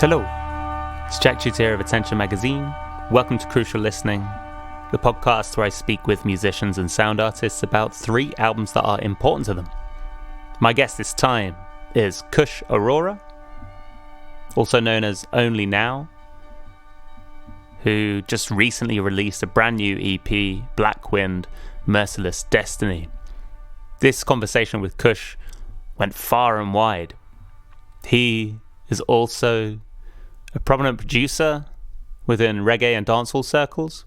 Hello, it's Jack Chute here of Attention Magazine. Welcome to Crucial Listening, the podcast where I speak with musicians and sound artists about 3 albums that are important to them. My guest this time is Kush Arora, also known as Only Now, who just recently released a brand new EP, Black Wind, Merciless Destiny. This conversation with Kush went far and wide. He is also a prominent producer within reggae and dancehall circles.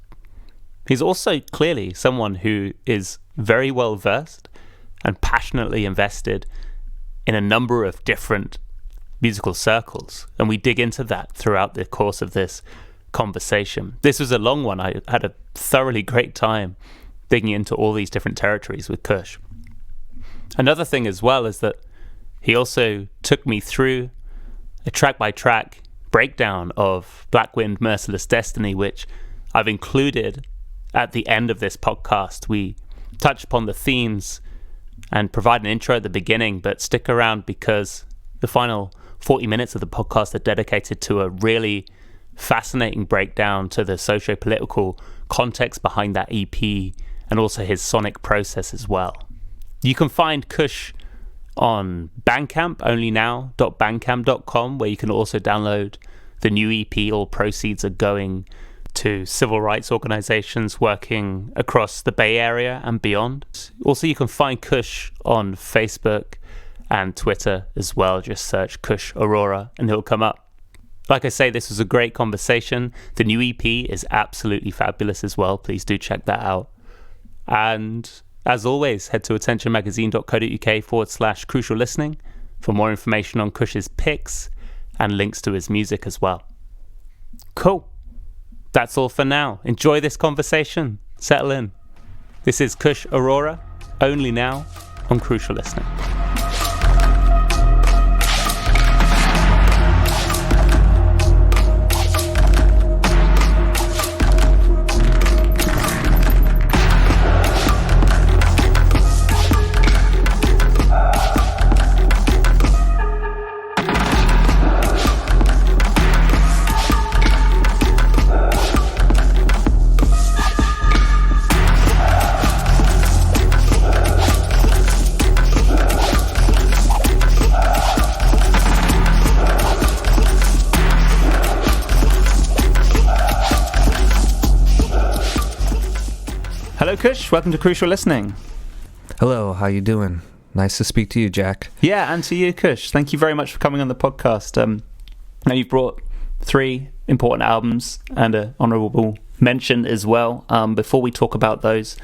He's also clearly someone who is very well versed and passionately invested in a number of different musical circles, and we dig into that throughout the course of this conversation. This was a long one. I had a thoroughly great time digging into all these different territories with Kush. Another thing as well is that he also took me through a track-by-track breakdown of Black Wind, Merciless Destiny, which I've included at the end of this podcast. We touch upon the themes and provide an intro at the beginning, but stick around because the final 40 minutes of the podcast are dedicated to a really fascinating breakdown to the socio-political context behind that EP and also his sonic process as well. You can find Kush on Bandcamp, onlynow.bandcamp.com, where you can also download the new EP. All proceeds are going to civil rights organizations working across the Bay Area and beyond. Also, you can find Kush on Facebook and Twitter as well. Just search Kush Arora and he'll come up. Like I say, this was a great conversation. The new EP is absolutely fabulous as well. Please do check that out. And as always, head to attentionmagazine.co.uk/crucial listening for more information on Kush's picks and links to his music as well. Cool. That's all for now. Enjoy this conversation. Settle in. This is Kush Arora, Only Now on Crucial Listening. Hello, Kush. Welcome to Crucial Listening. Hello, how you doing? Nice to speak to you, Jack. Yeah, and to you, Kush. Thank you very much for coming on the podcast. Now you've brought 3 important albums and an honourable mention as well. Before we talk about those,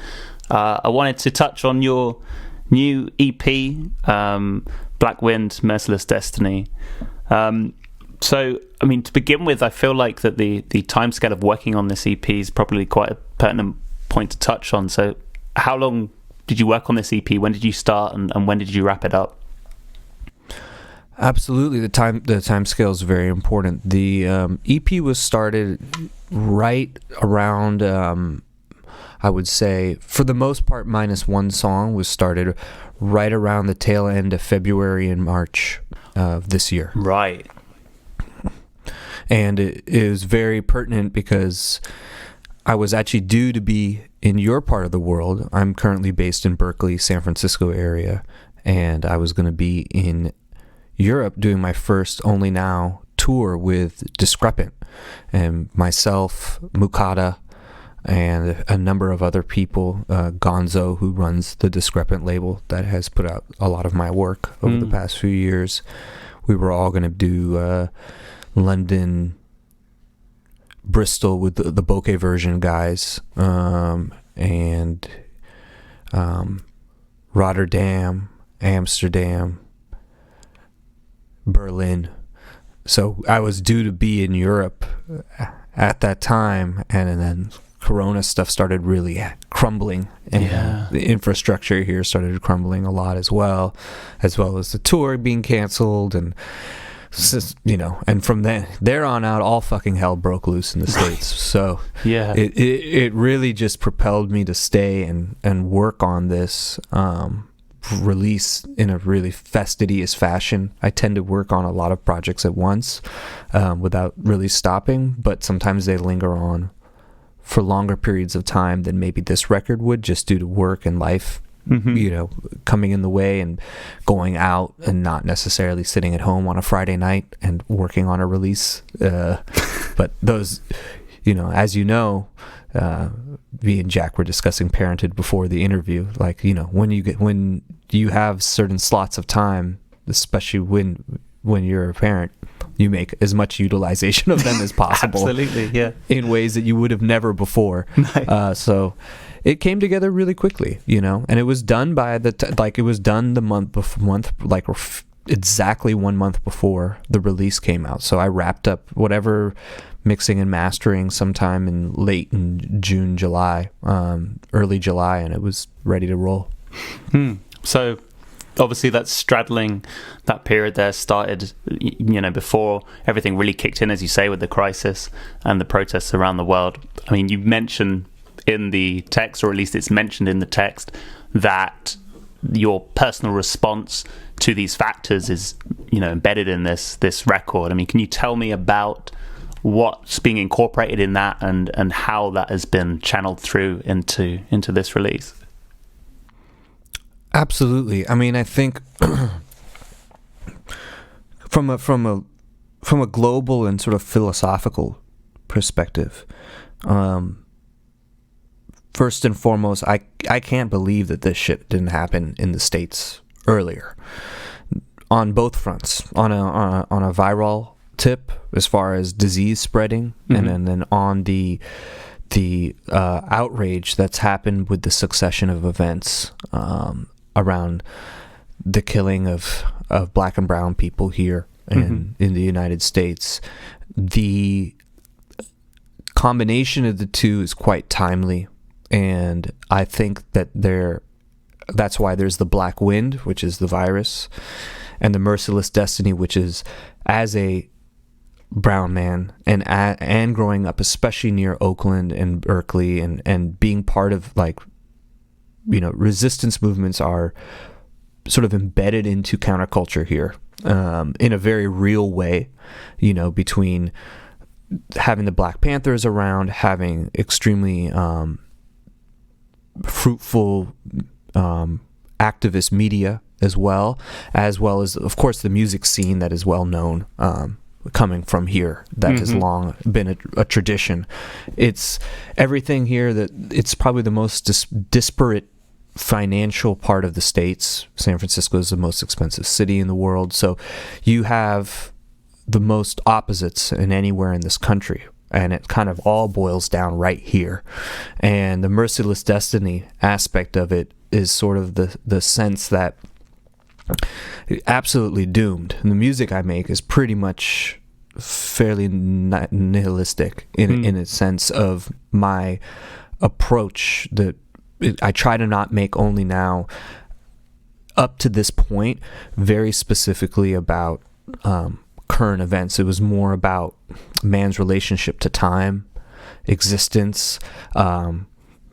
I wanted to touch on your new EP, Black Wind, Merciless Destiny. So, I mean, to begin with, I feel like that the timescale of working on this EP is probably quite a pertinent point to touch on. So how long did you work on this EP? When did you start and when did you wrap it up? Absolutely, the time scale is very important. The EP was started right around I would say, for the most part, minus one song, was started right around the tail end of February and March of this year. Right. And it was very pertinent because I was actually due to be in your part of the world. I'm currently based in Berkeley, San Francisco area, and I was going to be in Europe doing my first Only Now tour with Discrepant, and myself, Mukata, and a number of other people, Gonzo, who runs the Discrepant label that has put out a lot of my work over the past few years. We were all going to do London, Bristol with the bokeh version guys, and Rotterdam, Amsterdam, Berlin. So I was due to be in Europe at that time, and then Corona stuff started really crumbling, and the infrastructure here started crumbling a lot as well as the tour being canceled, and you know, and from there on out, all fucking hell broke loose in the States. So it really just propelled me to stay and work on this release in a really fastidious fashion. I tend to work on a lot of projects at once without really stopping, but sometimes they linger on for longer periods of time than maybe this record would, just due to work and life, coming in the way and going out and not necessarily sitting at home on a Friday night and working on a release. But those, as me and Jack were discussing Parenthood before the interview. Like, when you have certain slots of time, especially when you're a parent, you make as much utilization of them as possible. Absolutely, yeah. In ways that you would have never before. Nice. So it came together really quickly, and it was done by it was done the month exactly 1 month before the release came out. So I wrapped up whatever mixing and mastering sometime in late in June, July, early July, and it was ready to roll. So obviously that's straddling that period there, started before everything really kicked in, as you say, with the crisis and the protests around the world. I mean, you mentioned in the text, or at least it's mentioned in the text, that your personal response to these factors is embedded in this record. I mean, can you tell me about what's being incorporated in that and how that has been channeled through into this release? Absolutely. I mean, I think from a global and sort of philosophical perspective, first and foremost, I can't believe that this shit didn't happen in the States earlier, on both fronts, on a viral tip as far as disease spreading, and then on the outrage that's happened with the succession of events around the killing of black and brown people here in the United States. The combination of the two is quite timely, and I think that that's why there's the black wind, which is the virus, and the merciless destiny, which is, as a brown man and growing up especially near Oakland and Berkeley and being part of resistance movements are sort of embedded into counterculture here in a very real way, between having the Black Panthers around, having extremely fruitful activist media as well as, of course, the music scene that is well known coming from here, that has long been a tradition. It's everything here that it's probably the most disparate financial part of the States. San Francisco is the most expensive city in the world, so you have the most opposites in anywhere in this country, and it kind of all boils down right here. And the merciless destiny aspect of it is sort of the sense that absolutely doomed. And the music I make is pretty much fairly nihilistic in a sense of my approach, that I try to not make only now, up to this point, very specifically about current events. It was more about man's relationship to time, existence,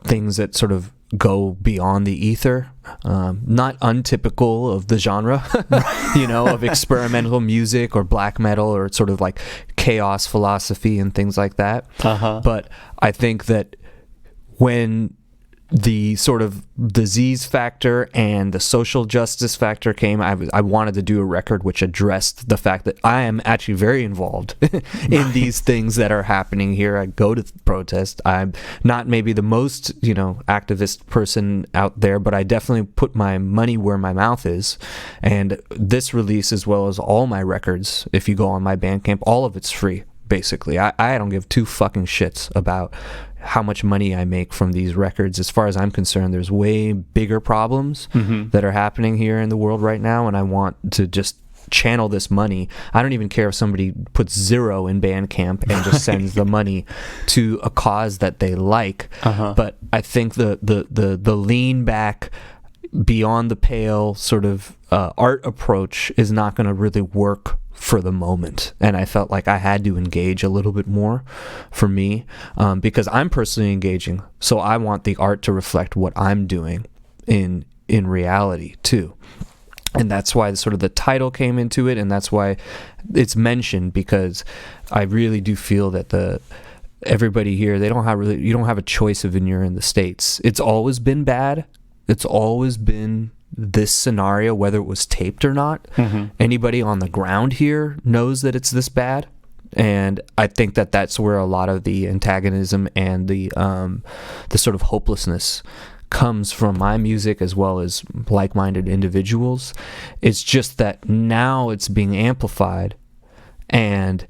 things that sort of go beyond the ether, not untypical of the genre, of experimental music or black metal or sort of like chaos philosophy and things like that. But I think that when the sort of disease factor and the social justice factor came, I wanted to do a record which addressed the fact that I am actually very involved in these things that are happening here. I go to protest. I'm not maybe the most, activist person out there, but I definitely put my money where my mouth is. And this release, as well as all my records, if you go on my Bandcamp, all of it's free. Basically, I don't give two fucking shits about how much money I make from these records. As far as I'm concerned, there's way bigger problems that are happening here in the world right now, and I want to just channel this money. I don't even care if somebody puts zero in Bandcamp and just sends the money to a cause that they like. But I think the lean back, beyond the pale sort of art approach is not going to really work for the moment, and I felt like I had to engage a little bit more for me, because I'm personally engaging, so I want the art to reflect what I'm doing in in reality too. And that's why sort of the title came into it, and that's why it's mentioned, because I really do feel that everybody here, you don't have a choice of when you're in the States. It's always been bad. It's always been this scenario, whether it was taped or not. Mm-hmm. Anybody on the ground here knows that it's this bad. And I think that that's where a lot of the antagonism and the sort of hopelessness comes from my music, as well as like-minded individuals. It's just that now it's being amplified, and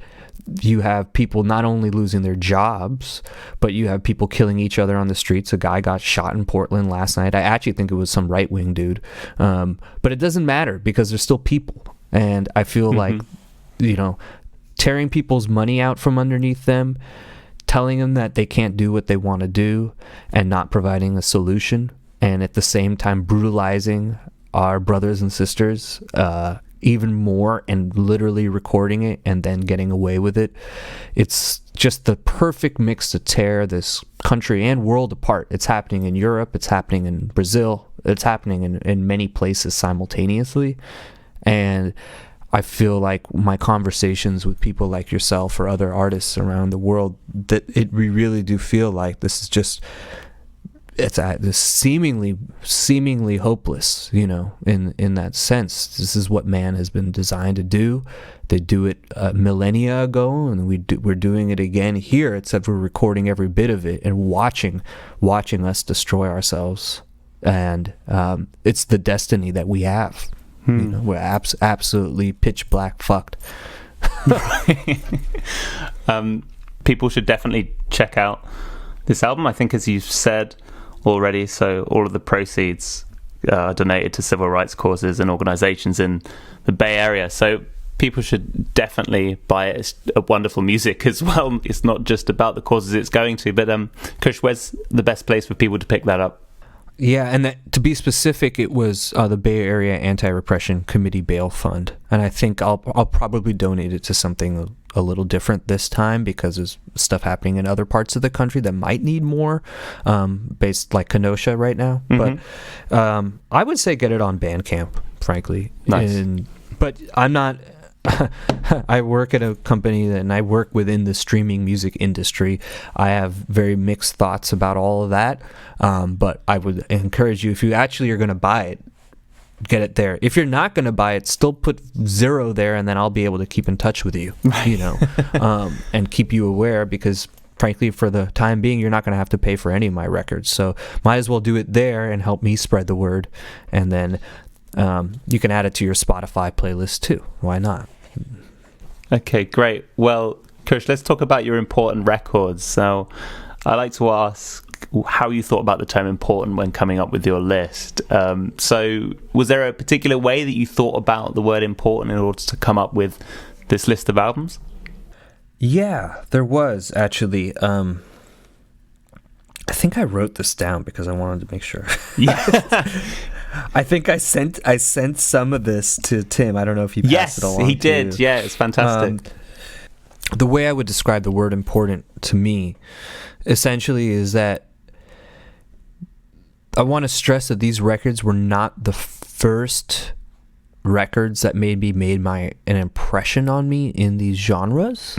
you have people not only losing their jobs, but you have people killing each other on the streets. A guy got shot in Portland last night. I actually think it was some right-wing dude. But it doesn't matter, because there's still people. And I feel like, tearing people's money out from underneath them, telling them that they can't do what they want to do, and not providing a solution, and at the same time brutalizing our brothers and sisters even more, and literally recording it and then getting away with it. It's just the perfect mix to tear this country and world apart. It's happening in Europe, it's happening in Brazil, it's happening in many places simultaneously. And I feel like my conversations with people like yourself or other artists around the world, that we really do feel like this is just, it's this seemingly hopeless, in that sense. This is what man has been designed to do. They do it millennia ago, and we're doing it again here, except we're recording every bit of it and watching us destroy ourselves. And it's the destiny that we have. We're absolutely pitch black fucked. People should definitely check out this album, I think, as you've said already. So all of the proceeds are donated to civil rights causes and organizations in the Bay Area. So people should definitely buy it. It's a wonderful music as well. It's not just about the causes it's going to. But Kush, where's the best place for people to pick that up? Yeah, and to be specific, it was the Bay Area Anti-Repression Committee Bail Fund, and I think I'll probably donate it to something a little different this time, because there's stuff happening in other parts of the country that might need more, based like Kenosha right now. Mm-hmm. But I would say get it on Bandcamp, frankly. Nice. But I'm not. I work at a company and I work within the streaming music industry. I have very mixed thoughts about all of that, but I would encourage you, if you actually are going to buy it, get it there. If you're not going to buy it, still put 0 there, and then I'll be able to keep in touch with you, and keep you aware, because frankly, for the time being, you're not going to have to pay for any of my records. So might as well do it there and help me spread the word. And then you can add it to your Spotify playlist too. Why not? Okay, great. Well, Kush, let's talk about your important records. So I like to ask how you thought about the term important when coming up with your list. So was there a particular way that you thought about the word important in order to come up with this list of albums? Yeah, there was actually. I think I wrote this down because I wanted to make sure. Yeah. I think I sent some of this to Tim. I don't know if he passed it along. Yes, he did. Yeah, it's fantastic. The way I would describe the word important to me, essentially, is that I want to stress that these records were not the first records that made an impression on me in these genres,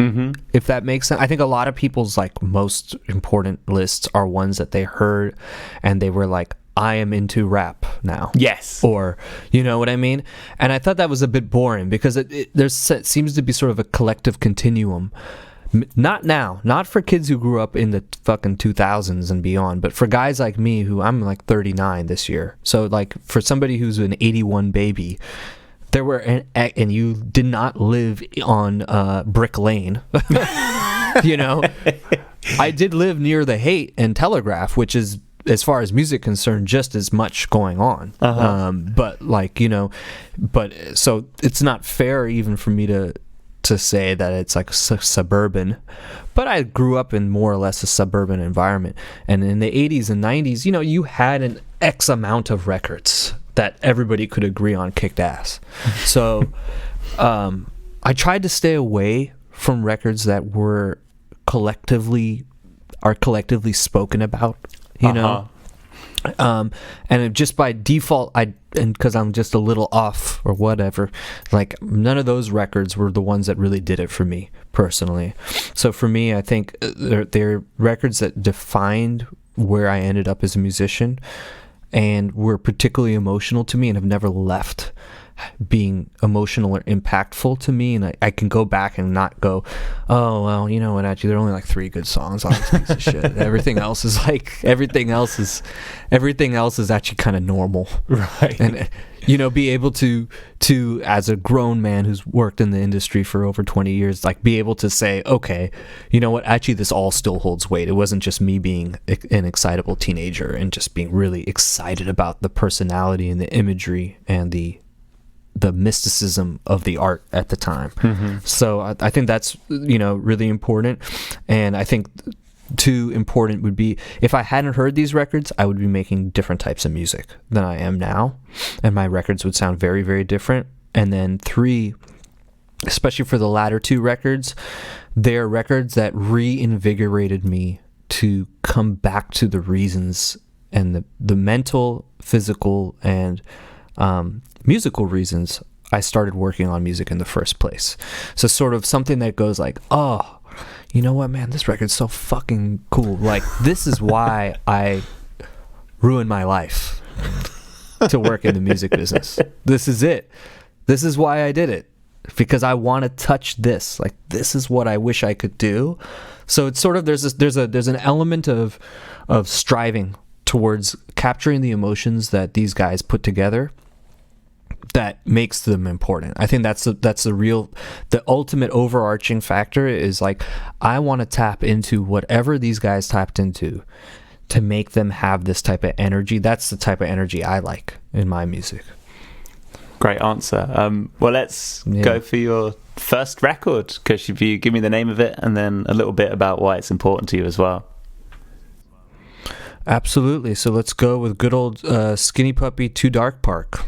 if that makes sense. I think a lot of people's most important lists are ones that they heard and they were like, I am into rap now. Yes. Or, you know what I mean? And I thought that was a bit boring, because there seems to be sort of a collective continuum. Not now, not for kids who grew up in the fucking 2000s and beyond, but for guys like me, who I'm 39 this year. So for somebody who's an 81 baby, there were, and you did not live on Brick Lane, I did live near the Haight and Telegraph, which is, as far as music concerned, just as much going on. But so it's not fair even for me to say that it's suburban, but I grew up in more or less a suburban environment. And in the 80s and 90s, you had an X amount of records that everybody could agree on kicked ass. So I tried to stay away from records that were collectively spoken about, And just by default, and because I'm just a little off or whatever, like none of those records were the ones that really did it for me personally. So for me, I think they're records that defined where I ended up as a musician and were particularly emotional to me and have never left being emotional or impactful to me. And I can go back and not go, oh well, you know what, actually there are only like 3 good songs on this piece of shit. Everything else is actually kind of normal, right? And be able to as a grown man who's worked in the industry for over 20 years, like be able to say, okay, you know what, actually this all still holds weight. It wasn't just me being an excitable teenager and just being really excited about the personality and the imagery and the mysticism of the art at the time. So I think that's really important. And I think too important would be, if I hadn't heard these records, I would be making different types of music than I am now, and my records would sound very, very different. And then 3, especially for the latter 2 records, they're records that reinvigorated me to come back to the reasons and the mental, physical, and musical reasons I started working on music in the first place. So sort of something that goes like, oh, you know what, man, this record's so fucking cool. Like, this is why I ruined my life to work in the music business. This is it. This is why I did it. Because I want to touch this. Like, this is what I wish I could do. So it's sort of, there's an element of striving towards capturing the emotions that these guys put together that makes them important. I think that's the ultimate overarching factor is like, I want to tap into whatever these guys tapped into to make them have this type of energy. That's the type of energy I like in my music. Great answer. Well, let's go for your first record. Kush, if you give me the name of it and then a little bit about why it's important to you as well. Absolutely. So let's go with good old Skinny Puppy Too Dark Park.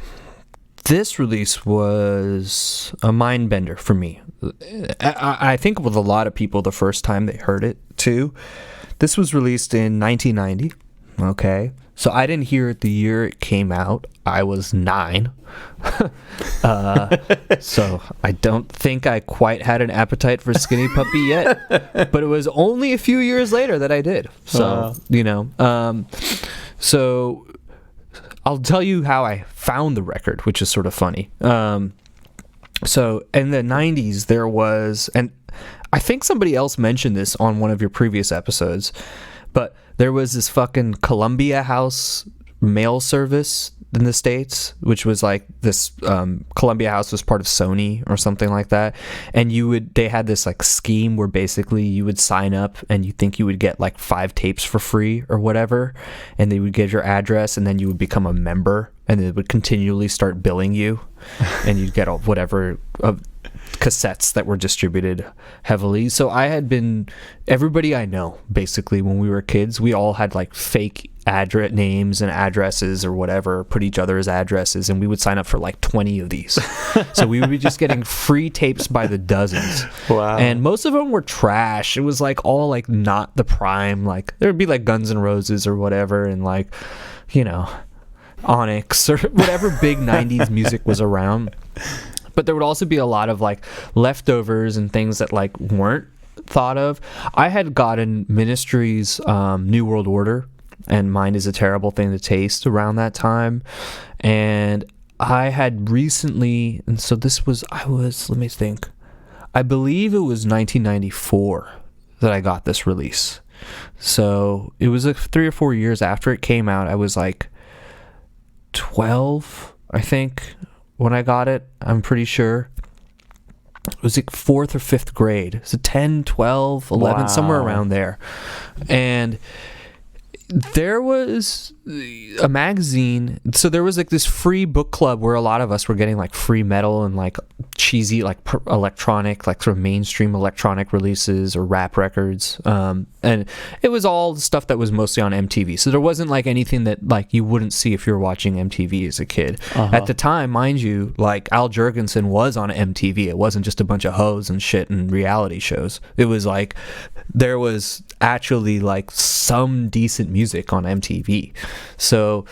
This release was a mind bender for me. I think with a lot of people, the first time they heard it too. This was released in 1990. Okay. So I didn't hear it the year it came out. I was 9. So I don't think I quite had an appetite for Skinny Puppy yet. But it was only a few years later that I did. So, so I'll tell you how I found the record, which is sort of funny. So in the 90s, there was, and I think somebody else mentioned this on one of your previous episodes, but there was this fucking Columbia House mail service in the States, which was like this, Columbia House was part of Sony or something like that. And they had this like scheme where basically you would sign up and you think you would get like 5 tapes for free or whatever. And they would get your address and then you would become a member and they would continually start billing you and you'd get whatever cassettes that were distributed heavily. So everybody I know, basically, when we were kids, we all had like fake address names and addresses or whatever, put each other's addresses, and we would sign up for like 20 of these. So we would be just getting free tapes by the dozens. Wow. And most of them were trash. It was like all like not the prime, like there would be like Guns N' Roses or whatever, and like, Onyx or whatever big 90s music was around. But there would also be a lot of like leftovers and things that like weren't thought of. I had gotten Ministry's New World Order and Mind is a Terrible Thing to Taste around that time. And I had recently, and so let me think. I believe it was 1994 that I got this release. So it was like 3 or 4 years after it came out. I was like 12, I think, when I got it. I'm pretty sure it was like 4th or 5th grade. So 10, 12, 11, somewhere around there. And there was a magazine. So there was like this free book club where a lot of us were getting like free metal and like cheesy, like electronic, like sort of mainstream electronic releases or rap records. And it was all stuff that was mostly on MTV. So there wasn't like anything that like you wouldn't see if you were watching MTV as a kid. At the time, mind you, like Al Jurgensen was on MTV. It wasn't just a bunch of hoes and shit and reality shows. It was like there was actually like some decent music music on MTV. So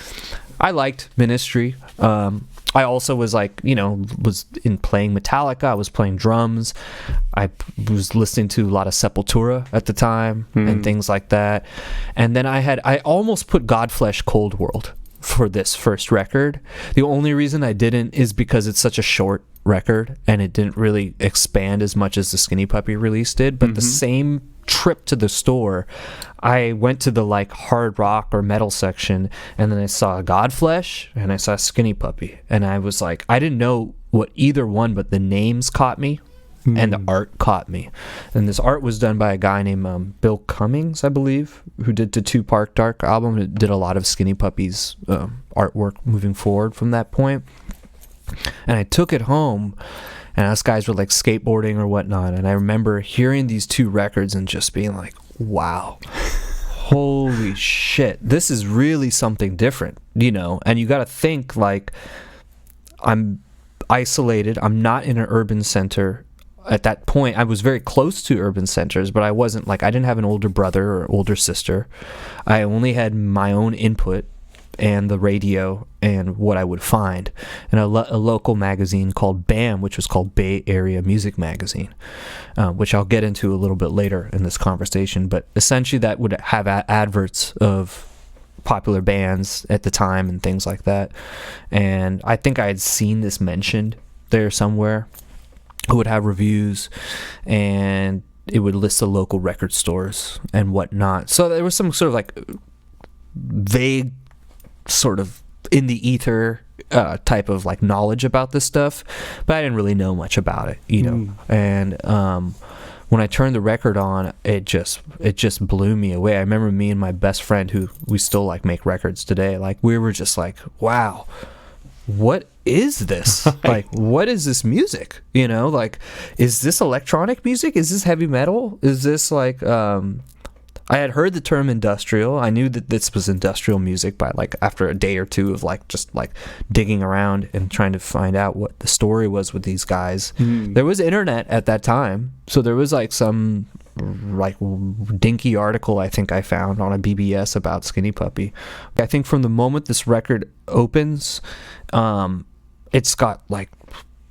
I liked Ministry. I also was like, was in playing Metallica. I was playing drums. I was listening to a lot of Sepultura at the time and things like that. And then I almost put Godflesh Cold World for this first record. The only reason I didn't is because it's such a short record and it didn't really expand as much as the Skinny Puppy release did. But the same trip to the store, I went to the like hard rock or metal section, and then I saw Godflesh and I saw Skinny Puppy, and I was like, I didn't know what either one, but the names caught me and the art caught me. And this art was done by a guy named Bill Cummings, I believe, who did the 2 Park Dark album. It did a lot of Skinny Puppy's artwork moving forward from that point. And I took it home, and us guys were like skateboarding or whatnot, and I remember hearing these 2 records and just being like, wow, holy shit, this is really something different, and you got to think like, I'm isolated, I'm not in an urban center. At that point, I was very close to urban centers, but I wasn't like, I didn't have an older brother or older sister. I only had my own input and the radio and what I would find, and a local magazine called BAM, which was called Bay Area Music Magazine, which I'll get into a little bit later in this conversation. But essentially that would have adverts of popular bands at the time and things like that. And I think I had seen this mentioned there somewhere. It would have reviews, and it would list the local record stores and whatnot. So there was some sort of like vague sort of in the ether type of like knowledge about this stuff, but I didn't really know much about it, And when I turned the record on, it just blew me away. I remember me and my best friend, who we still like make records today, like we were just like, wow, what is this? Like, what is this music? Like, is this electronic music? Is this heavy metal? Is this like I had heard the term industrial. I knew that this was industrial music by like after a day or two of like just like digging around and trying to find out what the story was with these guys. There was internet at that time, so there was like some like dinky article I think I found on a BBS about Skinny Puppy. I think from the moment this record opens, it's got like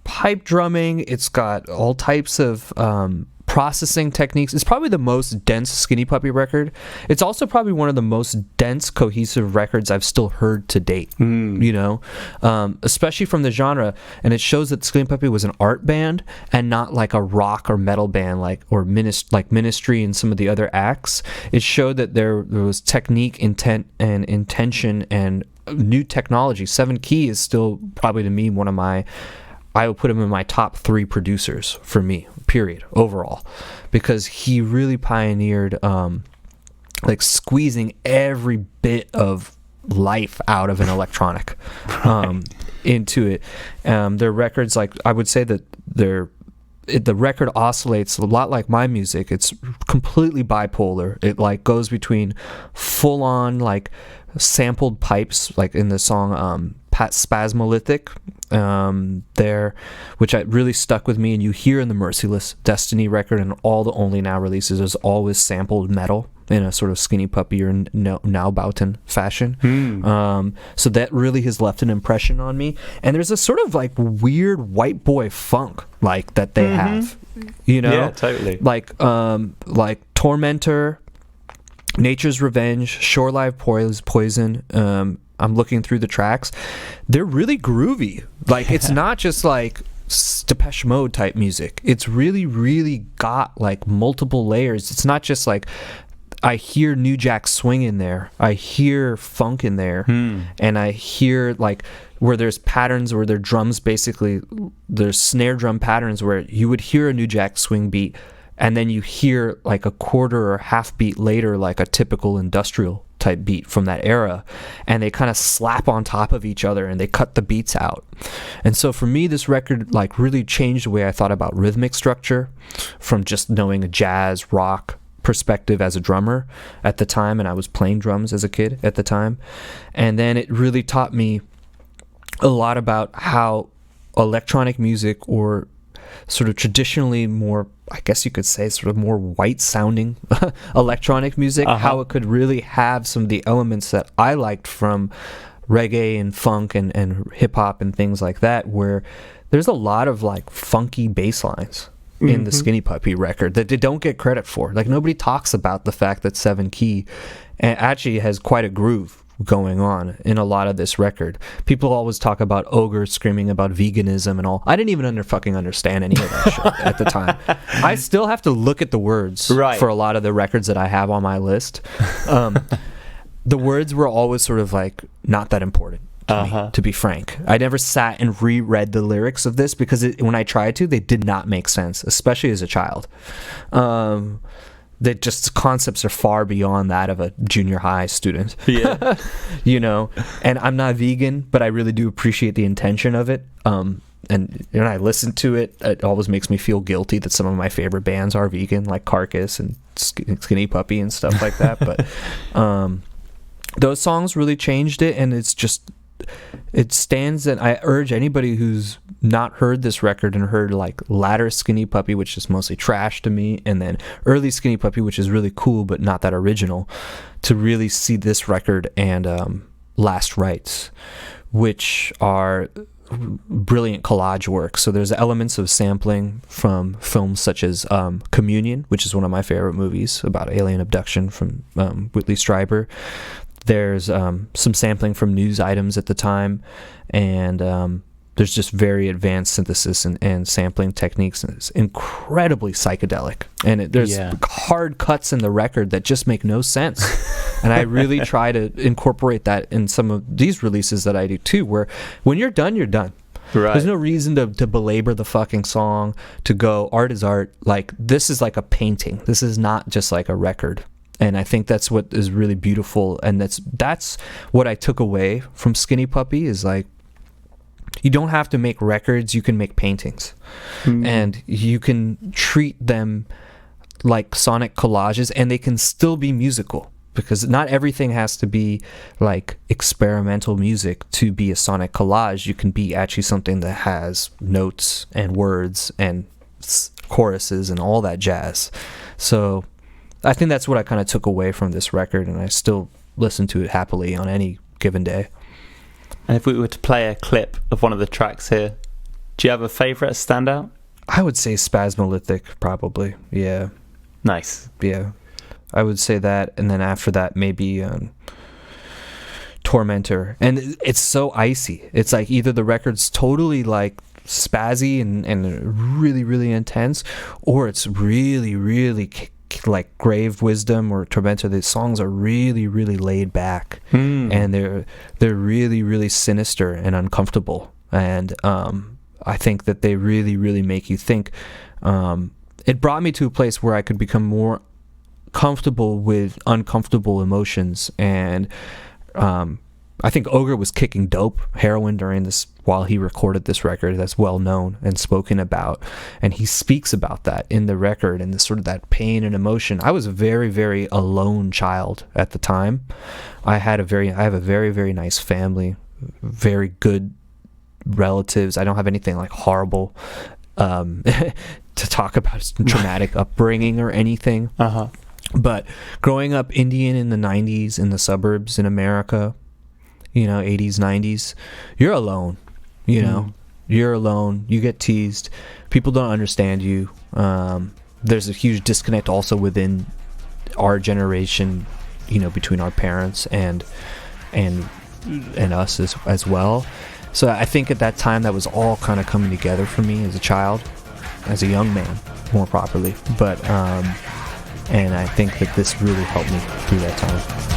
pipe drumming, it's got all types of processing techniques. It's probably the most dense Skinny Puppy record. It's also probably one of the most dense, cohesive records I've still heard to date, especially from the genre. And it shows that Skinny Puppy was an art band and not like a rock or metal band like Ministry and some of the other acts. It showed that there was technique, intent, and intention and new technology. 7 Key is still probably to me one of my, I would put him in my top 3 producers for me, period, overall, because he really pioneered like squeezing every bit of life out of an electronic into it. Their records, like I would say that the record oscillates a lot like my music. It's completely bipolar. It like goes between full on like sampled pipes, like in the song Spasmolithic there, which really stuck with me, and you hear in the Merciless Destiny record and all the Only Now releases, there's always sampled metal in a sort of Skinny Puppy or Naubauten fashion. So that really has left an impression on me. And there's a sort of like weird white boy funk like that they have, Yeah, totally. Like Tormentor, Nature's Revenge, Shore Live Poison. I'm looking through the tracks. They're really groovy. Like, it's not just like Depeche Mode type music. It's really, really got like multiple layers. It's not just like I hear New Jack Swing in there. I hear funk in there. And I hear like where there's patterns where their drums basically, there's snare drum patterns where you would hear a New Jack Swing beat and then you hear like a quarter or half beat later like a typical industrial type beat from that era, and they kind of slap on top of each other and they cut the beats out. And so for me, this record like really changed the way I thought about rhythmic structure from just knowing a jazz rock perspective as a drummer at the time, and I was playing drums as a kid at the time. And then it really taught me a lot about how electronic music, or sort of traditionally more I guess you could say, sort of more white sounding electronic music, how it could really have some of the elements that I liked from reggae and funk and hip hop and things like that, where there's a lot of like funky bass lines in the Skinny Puppy record that they don't get credit for. Like, nobody talks about the fact that 7 Key actually has quite a groove going on in a lot of this record. People always talk about Ogre screaming about veganism and all. I didn't even fucking understand any of that shit at the time. I still have to look at the words for a lot of the records that I have on my list. The words were always sort of like not that important to me, to be frank. I never sat and reread the lyrics of this because when I tried to, they did not make sense, especially as a child. That just concepts are far beyond that of a junior high student. Yeah. You know, and I'm not vegan, but I really do appreciate the intention of it. And when I listen to it, it always makes me feel guilty that some of my favorite bands are vegan, like Carcass and Skinny Puppy and stuff like that. But those songs really changed it, and it stands, and I urge anybody who's not heard this record and heard like latter Skinny Puppy, which is mostly trash to me, and then early Skinny Puppy, which is really cool but not that original, to really see this record and Last Rites, which are brilliant collage work. So there's elements of sampling from films such as Communion, which is one of my favorite movies about alien abduction from Whitley Strieber. There's some sampling from news items at the time, and there's just very advanced synthesis and sampling techniques, and it's incredibly psychedelic. And there's hard cuts in the record that just make no sense. And I really try to incorporate that in some of these releases that I do too, where when you're done, you're done. Right. There's no reason to belabor the fucking song, to go, art is art. Like, this is like a painting. This is not just like a record. And I think that's what is really beautiful, and that's what I took away from Skinny Puppy, is like, you don't have to make records, you can make paintings. And you can treat them like sonic collages, and they can still be musical, because not everything has to be like experimental music to be a sonic collage. You can be actually something that has notes and words and choruses and all that jazz. So I think that's what I kind of took away from this record, and I still listen to it happily on any given day. And if we were to play a clip of one of the tracks here, do you have a favourite standout? I would say Spasmolithic, probably. Yeah. Nice. Yeah. I would say that, and then after that, maybe Tormentor. And it's so icy. It's like either the record's totally like spazzy and really, really intense, or it's really, really like Grave Wisdom or Tormentor. The songs are really, really laid back, and they're really, really sinister and uncomfortable. And I think that they really, really make you think. It brought me to a place where I could become more comfortable with uncomfortable emotions, and I think Ogre was kicking dope heroin during this while he recorded this record. That's well known and spoken about, and he speaks about that in the record, and the sort of that pain and emotion. I was a very, very alone child at the time. I have a very, very nice family, very good relatives. I don't have anything like horrible to talk about traumatic upbringing or anything. But growing up Indian in the 90s in the suburbs in America, 80s, 90s, you're alone. You're alone. You get teased. People don't understand you. There's a huge disconnect also within our generation, between our parents and us as well. So I think at that time that was all kind of coming together for me as a child, as a young man, more properly. But and I think that this really helped me through that time.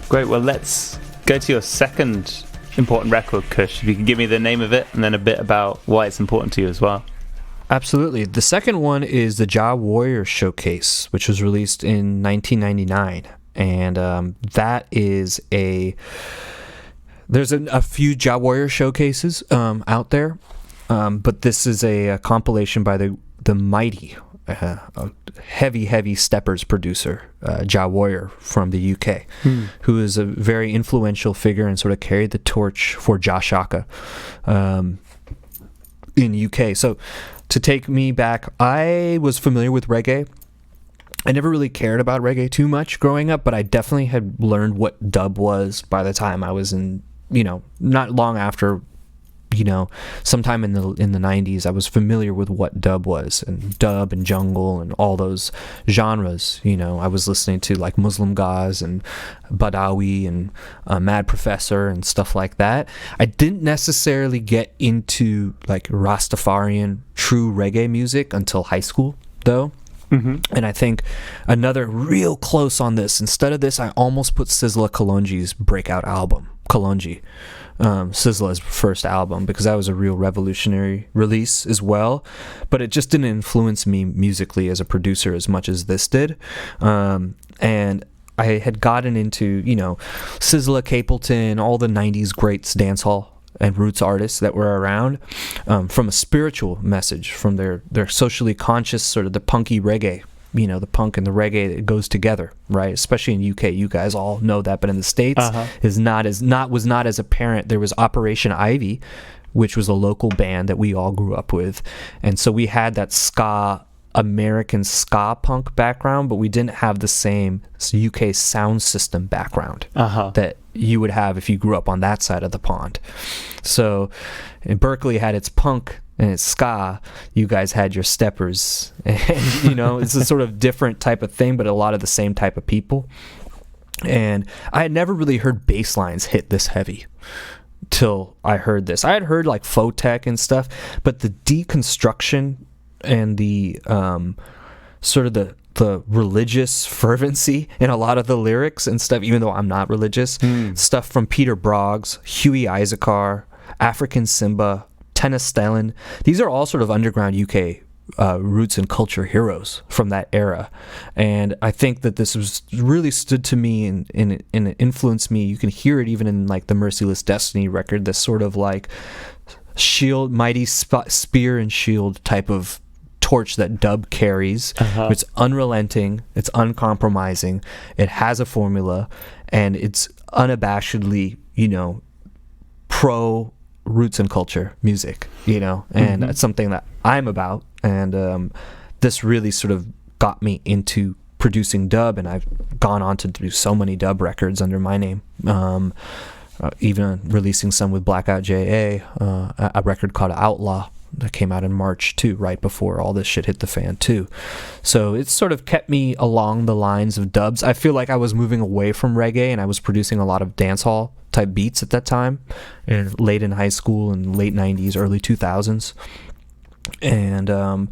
Great, well, let's go to your second important record, Kush. If you can give me the name of it and then a bit about why it's important to you as well. Absolutely. The second one is the Ja Warrior Showcase, which was released in 1999. And that is there's a few Ja Warrior showcases out there, but this is a compilation by the mighty, heavy steppers producer, Ja Warrior from the UK, who is a very influential figure and sort of carried the torch for Ja Shaka in UK. So to take me back, I was familiar with reggae. I never really cared about reggae too much growing up, but I definitely had learned what dub was by the time I was in, not long after, sometime in the 90s, I was familiar with what dub was, and dub and jungle and all those genres. I was listening to like Muslim Gauze and Badawi and Mad Professor and stuff like that. I didn't necessarily get into like Rastafarian true reggae music until high school, though. Mm-hmm. And I think another real close on this, instead of this, I almost put Sizzla Kalonji's breakout album, Kalonji, Sizzla's first album, because that was a real revolutionary release as well. But it just didn't influence me musically as a producer as much as this did. And I had gotten into, Sizzla, Capleton, all the 90s greats, dancehall and roots artists that were around, from a spiritual message, from their socially conscious, sort of the punky reggae, the punk and the reggae, it goes together, right? Especially in UK, you guys all know that, but in the States was not as apparent. There was Operation Ivy, which was a local band that we all grew up with, and so we had that American ska punk background, but we didn't have the same UK sound system background that you would have if you grew up on that side of the pond. So, and Berkeley had its punk and its ska. You guys had your steppers, and it's a sort of different type of thing, but a lot of the same type of people. And I had never really heard bass lines hit this heavy till I heard this. I had heard like Photech and stuff, but the deconstruction and the sort of the religious fervency in a lot of the lyrics and stuff, even though I'm not religious, stuff from Peter Broggs, Huey Isaacar, African Simba, Tennis Stellan. These are all sort of underground UK roots and culture heroes from that era. And I think that this was really stood to me and it influenced me. You can hear it even in like the Merciless Destiny record, this sort of like shield, mighty spear and shield type of torch that dub carries. It's unrelenting, it's uncompromising, it has a formula, and it's unabashedly, pro roots and culture music, and that's something that I'm about. And this really sort of got me into producing dub, and I've gone on to do so many dub records under my name, even releasing some with Blackout JA, a record called Outlaw that came out in March too, right before all this shit hit the fan too. So it's sort of kept me along the lines of dubs. I feel like I was moving away from reggae, and I was producing a lot of dancehall type beats at that time, and late in high school and late 90s, early 2000s. And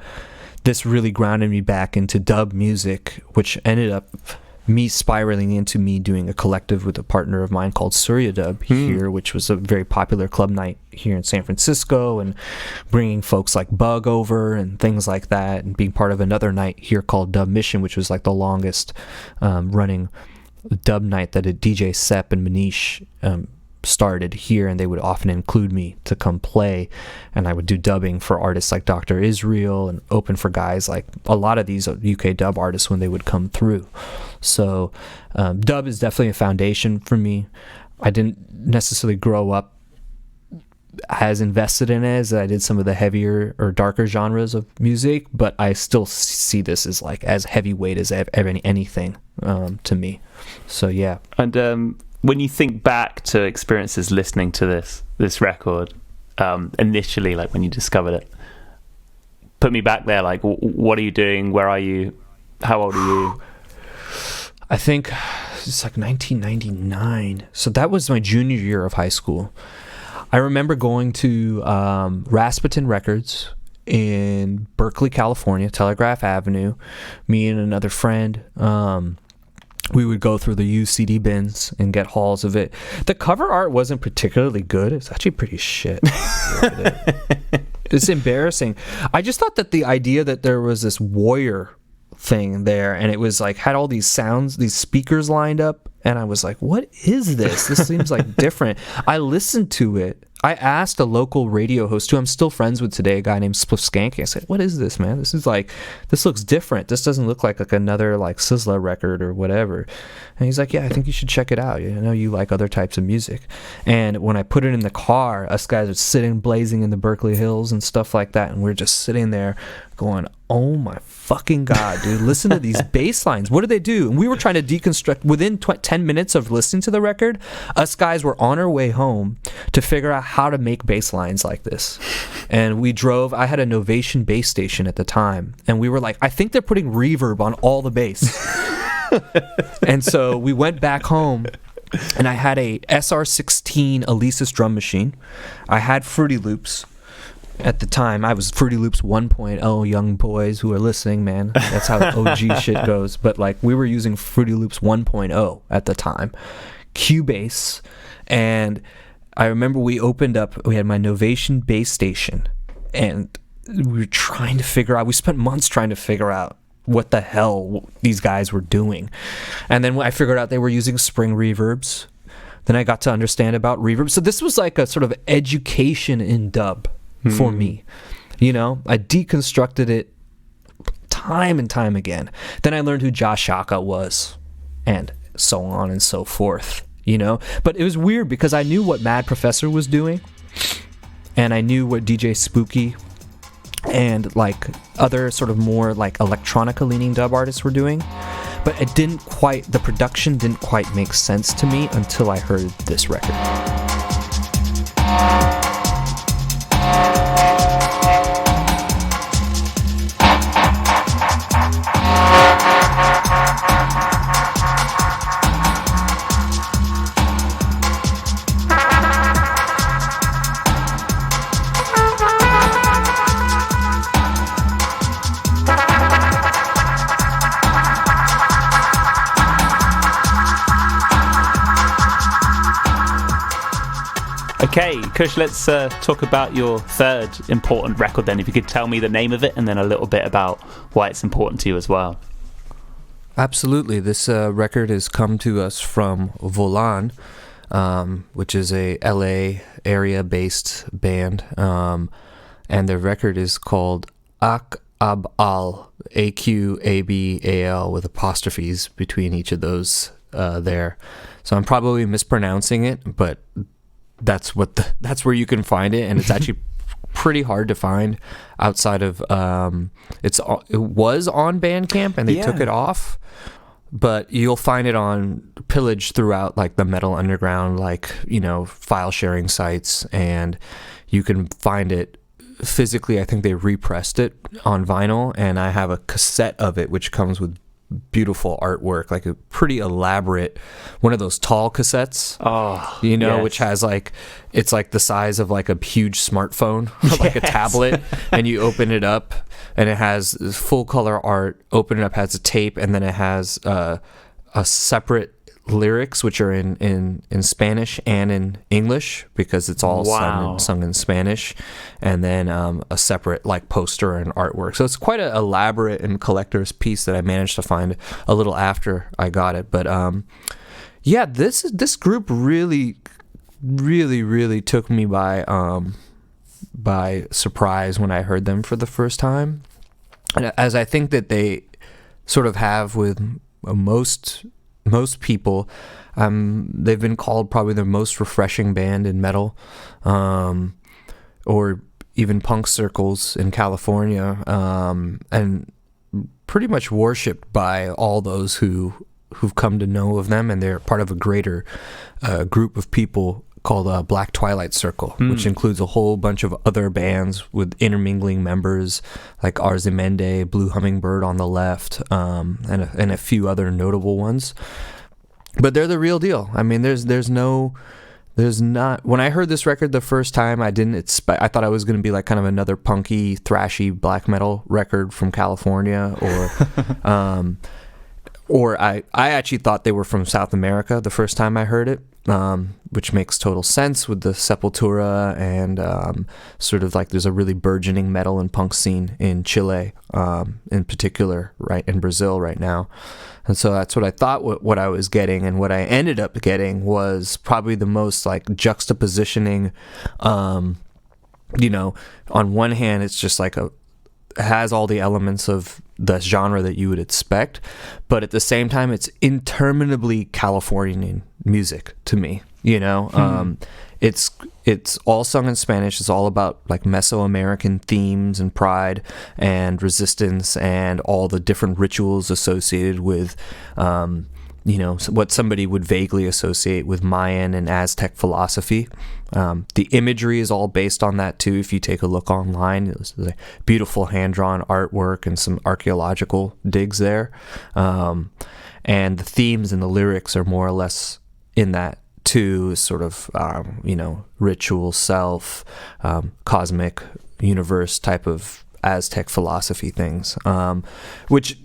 this really grounded me back into dub music, which ended up me spiraling into me doing a collective with a partner of mine called Surya Dub here, which was a very popular club night here in San Francisco, and bringing folks like Bug over and things like that, and being part of another night here called Dub Mission, which was like the longest running dub night that a DJ Sepp and Manish started here, and they would often include me to come play, and I would do dubbing for artists like Dr. Israel and open for guys like a lot of these UK dub artists when they would come through. So dub is definitely a foundation for me. I didn't necessarily grow up as invested in it as I did some of the heavier or darker genres of music, but I still see this as like as heavyweight as anything to me. So yeah. And when you think back to experiences listening to this record, initially, like when you discovered it, put me back there. Like, what are you doing? Where are you? How old are you? I think it's like 1999. So that was my junior year of high school. I remember going to Rasputin Records in Berkeley, California, Telegraph Avenue. Me and another friend. We would go through the used CD bins and get hauls of it. The cover art wasn't particularly good. It's actually pretty shit. It's embarrassing. I just thought that the idea that there was this warrior thing there, and it was like had all these sounds, these speakers lined up, and I was like, what is this? This seems like different. I listened to it. I asked a local radio host who I'm still friends with today, a guy named Spliff Skanky. I said, what is this, man? This looks different. This doesn't look like another like Sizzla record or whatever. And he's like, yeah, I think you should check it out. You know, you like other types of music. And when I put it in the car, us guys are sitting blazing in the Berkeley Hills and stuff like that. And we're just sitting there going, oh my fucking God, dude, listen to these bass lines. What do they do? And we were trying to deconstruct. Within 10 minutes of listening to the record, us guys were on our way home to figure out how to make bass lines like this. And we drove. I had a Novation bass station at the time. And we were like, I think they're putting reverb on all the bass. And so we went back home. And I had a SR16 Alesis drum machine. I had Fruity Loops. At the time, I was Fruity Loops 1.0, young boys who are listening, man. That's how OG shit goes. But like, we were using Fruity Loops 1.0 at the time. Cubase. And I remember we had my Novation bass station. And we were trying to figure out, we spent months trying to figure out what the hell these guys were doing. And then I figured out they were using spring reverbs. Then I got to understand about reverb. So this was like a sort of education in dub. For me, you know, I deconstructed it time and time again. Then I learned who Josh Shaka was, and so on and so forth, you know. But it was weird because I knew what Mad Professor was doing, and I knew what DJ Spooky and like other sort of more like electronica leaning dub artists were doing. But the production didn't quite make sense to me until I heard this record. Okay, Kush, let's talk about your third important record then. If you could tell me the name of it and then a little bit about why it's important to you as well. Absolutely. This record has come to us from Volan, which is a LA area-based band. And their record is called Aqabal, Aqabal, with apostrophes between each of those there. So I'm probably mispronouncing it, but that's where you can find it, and it's actually pretty hard to find outside of it was on Bandcamp and they took it off, but you'll find it on Pillage throughout like the Metal Underground, like, you know, file sharing sites, and you can find it physically. I think they repressed it on vinyl, and I have a cassette of it which comes with beautiful artwork, like a pretty elaborate one of those tall cassettes, which has like, it's like the size of like a huge smartphone or like a tablet, and you open it up and it has full color art. Open it up, has a tape, and then it has a separate lyrics which are in Spanish and in English, because it's all sung in Spanish, and then a separate like poster and artwork. So it's quite an elaborate and collector's piece that I managed to find a little after I got it. But this group really took me by surprise when I heard them for the first time, and as I think that they sort of have with most people. They've been called probably the most refreshing band in metal, or even punk circles in California, and pretty much worshipped by all those who've come to know of them, and they're part of a greater group of people called Black Twilight Circle, which includes a whole bunch of other bands with intermingling members like Arzimende, Blue Hummingbird on the left, and a few other notable ones. But they're the real deal. I mean, there's not. When I heard this record the first time, I didn't expect. I thought I was going to be like kind of another punky, thrashy black metal record from California, or I actually thought they were from South America the first time I heard it. which makes total sense with the Sepultura and sort of like there's a really burgeoning metal and punk scene in Chile, in particular, right, in Brazil right now. And so that's what I thought what I was getting, and what I ended up getting was probably the most like juxtapositioning. On one hand, it's just like has all the elements of the genre that you would expect, but at the same time, it's interminably Californian music to me. It's all sung in Spanish. It's all about like Mesoamerican themes and pride and resistance and all the different rituals associated with, what somebody would vaguely associate with Mayan and Aztec philosophy. The imagery is all based on that too. If you take a look online, there's like beautiful hand-drawn artwork and some archaeological digs there. And the themes and the lyrics are more or less in that too, sort of, ritual, self, cosmic universe type of Aztec philosophy things, which,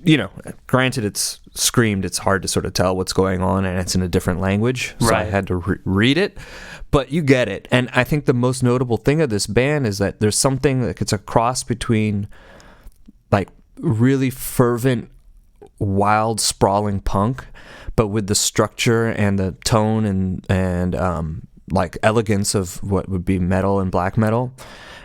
granted it's screamed, it's hard to sort of tell what's going on, and it's in a different language, so I had to read it, but you get it. And I think the most notable thing of this band is that there's something like it's a cross between like really fervent, wild, sprawling punk, but with the structure and the tone and like elegance of what would be metal and black metal.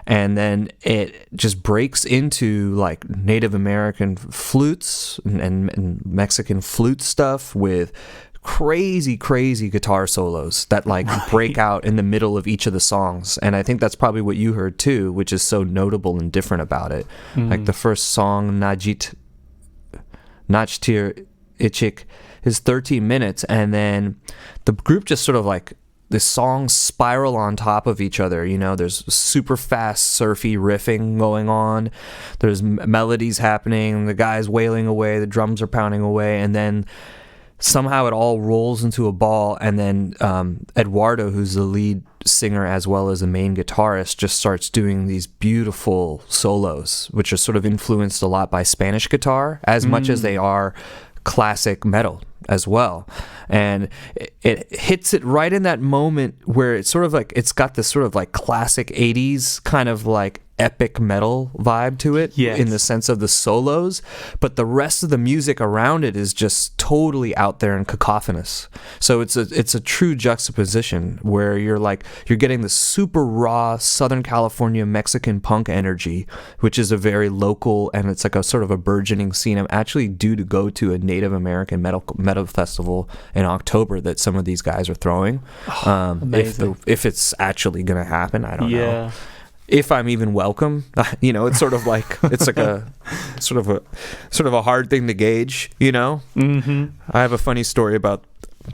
And then it just breaks into like Native American flutes and Mexican flute stuff with crazy guitar solos that like break out in the middle of each of the songs. And I think that's probably what you heard too, which is so notable and different about it. Like the first song, Nachtir Ichik, is 13 minutes, and then the group just sort of like the songs spiral on top of each other. There's super fast surfy riffing going on, there's melodies happening, the guy's wailing away, the drums are pounding away, and then somehow it all rolls into a ball, and then Eduardo, who's the lead singer as well as the main guitarist, just starts doing these beautiful solos, which are sort of influenced a lot by Spanish guitar as much as they are classic metal as well. And it hits it right in that moment where it's sort of like it's got this sort of like classic 80s kind of like epic metal vibe to it, in the sense of the solos, but the rest of the music around it is just totally out there and cacophonous. So it's a true juxtaposition where you're getting the super raw Southern California Mexican punk energy, which is a very local, and it's like a sort of a burgeoning scene. I'm actually due to go to a Native American metal festival in October that some of these guys are throwing. If it's actually gonna happen, I don't know. If I'm even welcome, it's sort of like it's like a sort of a hard thing to gauge. I have a funny story about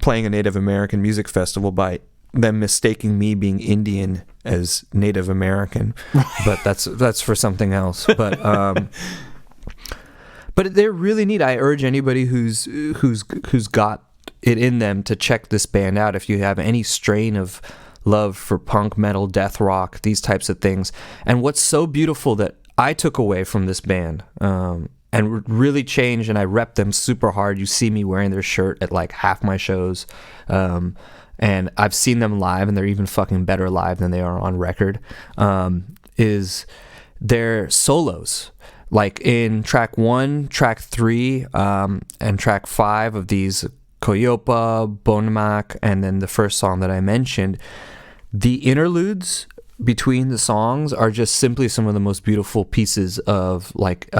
playing a Native American music festival by them mistaking me being Indian as Native American, but that's for something else. But they're really neat. I urge anybody who's got it in them to check this band out if you have any strain of love for punk, metal, death rock, these types of things. And what's so beautiful that I took away from this band and really changed, and I rep them super hard. You see me wearing their shirt at like half my shows. And I've seen them live, and they're even fucking better live than they are on record, is their solos. Like in track 1, track 3, and track 5 of these, Coyopa, Bonmak, and then the first song that I mentioned, the interludes between the songs are just simply some of the most beautiful pieces of like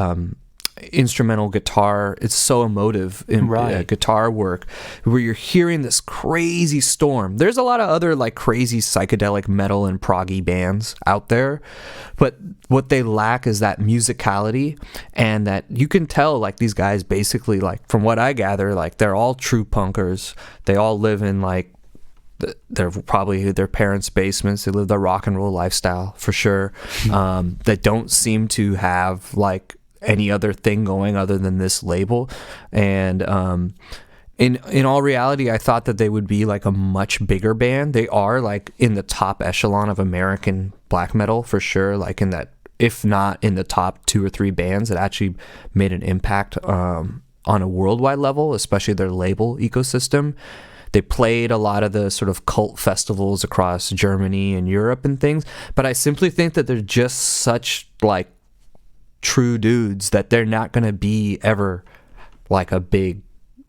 instrumental guitar. It's so emotive in guitar work, where you're hearing this crazy storm. There's a lot of other like crazy psychedelic metal and proggy bands out there, but what they lack is that musicality, and that you can tell like these guys basically, like from what I gather, like they're all true punkers. They all live in like they're probably their parents' basements. They live the rock and roll lifestyle for sure. They don't seem to have like any other thing going other than this label. And in all reality, I thought that they would be like a much bigger band. They are like in the top echelon of American black metal for sure, like in that, if not in the top 2 or 3 bands that actually made an impact on a worldwide level, especially their label ecosystem. They played a lot of the sort of cult festivals across Germany and Europe and things. But I simply think that they're just such like true dudes that they're not going to be ever like a big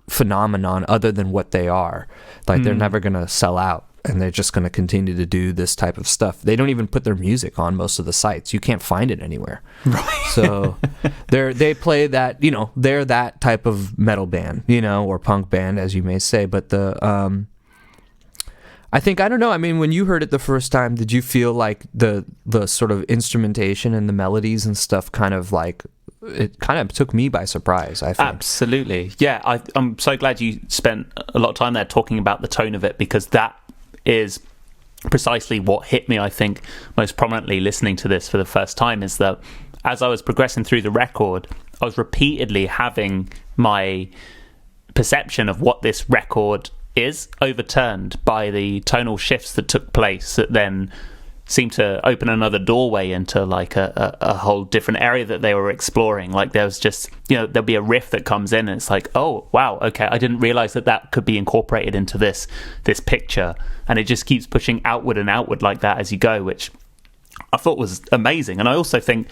phenomenon other than what they are. Like they're never going to sell out, and they're just going to continue to do this type of stuff. They don't even put their music on most of the sites. You can't find it anywhere. Right. So they play that, you know, they're that type of metal band, you know, or punk band, as you may say. But I think, I don't know, I mean, when you heard it the first time, did you feel like the sort of instrumentation and the melodies and stuff kind of like, it kind of took me by surprise, I think. Absolutely. Yeah, I'm so glad you spent a lot of time there talking about the tone of it, because that is precisely what hit me, I think, most prominently listening to this for the first time, is that as I was progressing through the record, I was repeatedly having my perception of what this record is overturned by the tonal shifts that took place that then seemed to open another doorway into like a whole different area that they were exploring. Like there was just, you know, there'll be a riff that comes in and it's like, oh wow, okay, I didn't realize that could be incorporated into this picture, and it just keeps pushing outward and outward like that as you go, which I thought was amazing. And I also think,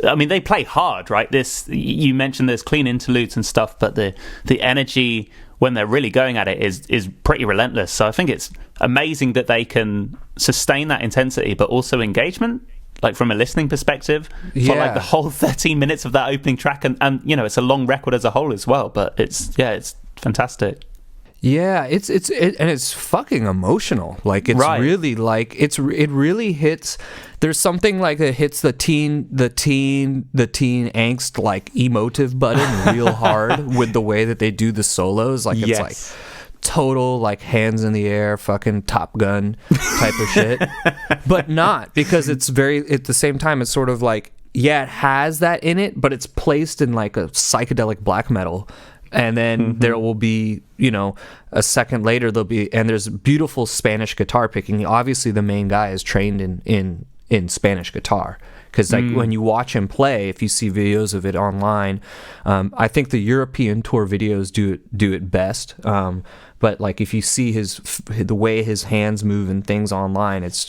I mean, they play hard, right? This, you mentioned there's clean interludes and stuff, but the energy when they're really going at it is pretty relentless. So I think it's amazing that they can sustain that intensity, but also engagement, like from a listening perspective, for like the whole 13 minutes of that opening track. And you know, it's a long record as a whole as well, but it's fantastic. Yeah, it's fucking emotional. Like it's Right. really like it really hits. There's something like it hits the teen angst like emotive button real hard with the way that they do the solos. Like it's like total like hands in the air, fucking Top Gun type of shit. But not, because it's very, at the same time, it's sort of like, yeah, it has that in it, but it's placed in like a psychedelic black metal. And then there will be, you know, a second later there's beautiful Spanish guitar picking. Obviously the main guy is trained in Spanish guitar, because like when you watch him play, if you see videos of it online, I think the European tour videos do it best. But like if you see the way his hands move and things online, it's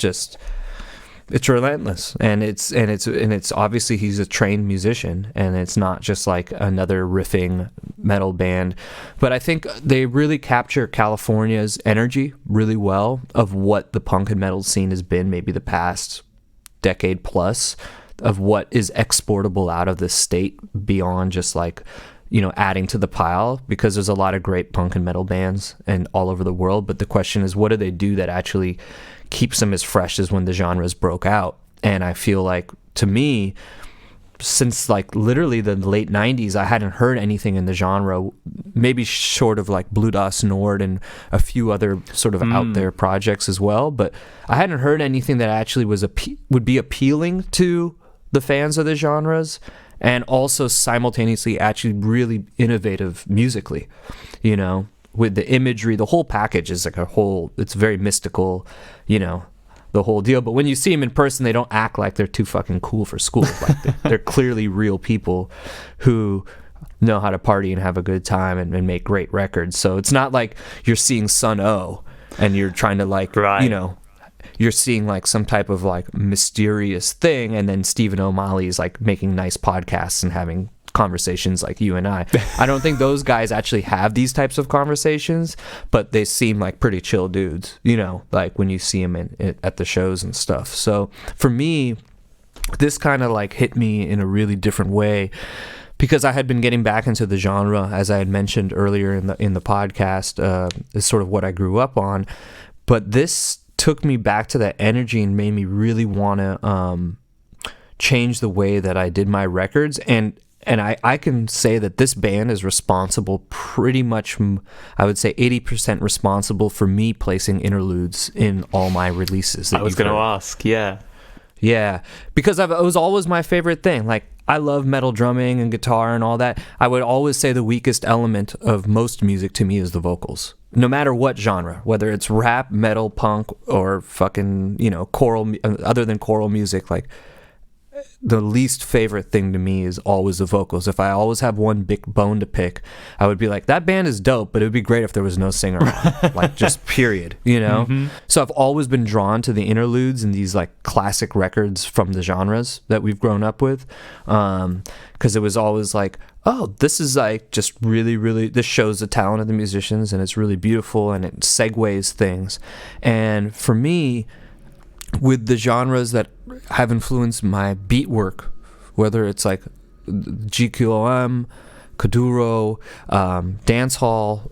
relentless, and it's obviously he's a trained musician, and it's not just like another riffing metal band. But I think they really capture California's energy really well of what the punk and metal scene has been maybe the past decade plus, of what is exportable out of this state beyond just like, you know, adding to the pile, because there's a lot of great punk and metal bands and all over the world. But the question is, what do they do that actually keeps them as fresh as when the genres broke out? And I feel like, to me, since like literally the late 90s, I hadn't heard anything in the genre, maybe short of like Blue Das Nord and a few other sort of out there projects as well, but I hadn't heard anything that actually would be appealing to the fans of the genres, and also simultaneously actually really innovative musically, you know, with the imagery. The whole package is like it's very mystical, you know, the whole deal. But when you see them in person, they don't act like they're too fucking cool for school. Like they're clearly real people who know how to party and have a good time and make great records. So it's not like you're seeing Sun O and you're trying to like, you know, you're seeing like some type of like mysterious thing, and then Stephen O'Malley is like making nice podcasts and having conversations like you and I don't think those guys actually have these types of conversations, but they seem like pretty chill dudes, you know, like when you see them at the shows and stuff. So for me, this kind of like hit me in a really different way, because I had been getting back into the genre, as I had mentioned earlier in the podcast, is sort of what I grew up on. But this took me back to that energy and made me really want to change the way that I did my records. And I can say that this band is responsible, pretty much, I would say 80% responsible for me placing interludes in all my releases. I was going to ask, Yeah, because it was always my favorite thing. Like, I love metal drumming and guitar and all that. I would always say the weakest element of most music to me is the vocals. No matter what genre, whether it's rap, metal, punk, or fucking, you know, choral, other than choral music, like, the least favorite thing to me is always the vocals. If I always have one big bone to pick, I would be like, that band is dope, but it would be great if there was no singer, like just period, you know? Mm-hmm. So I've always been drawn to the interludes and these like classic records from the genres that we've grown up with. Because it was always like, oh, this is like just really, really, this shows the talent of the musicians and it's really beautiful and it segues things. And for me, with the genres that have influenced my beat work, whether it's like GQOM, Kuduro, dancehall,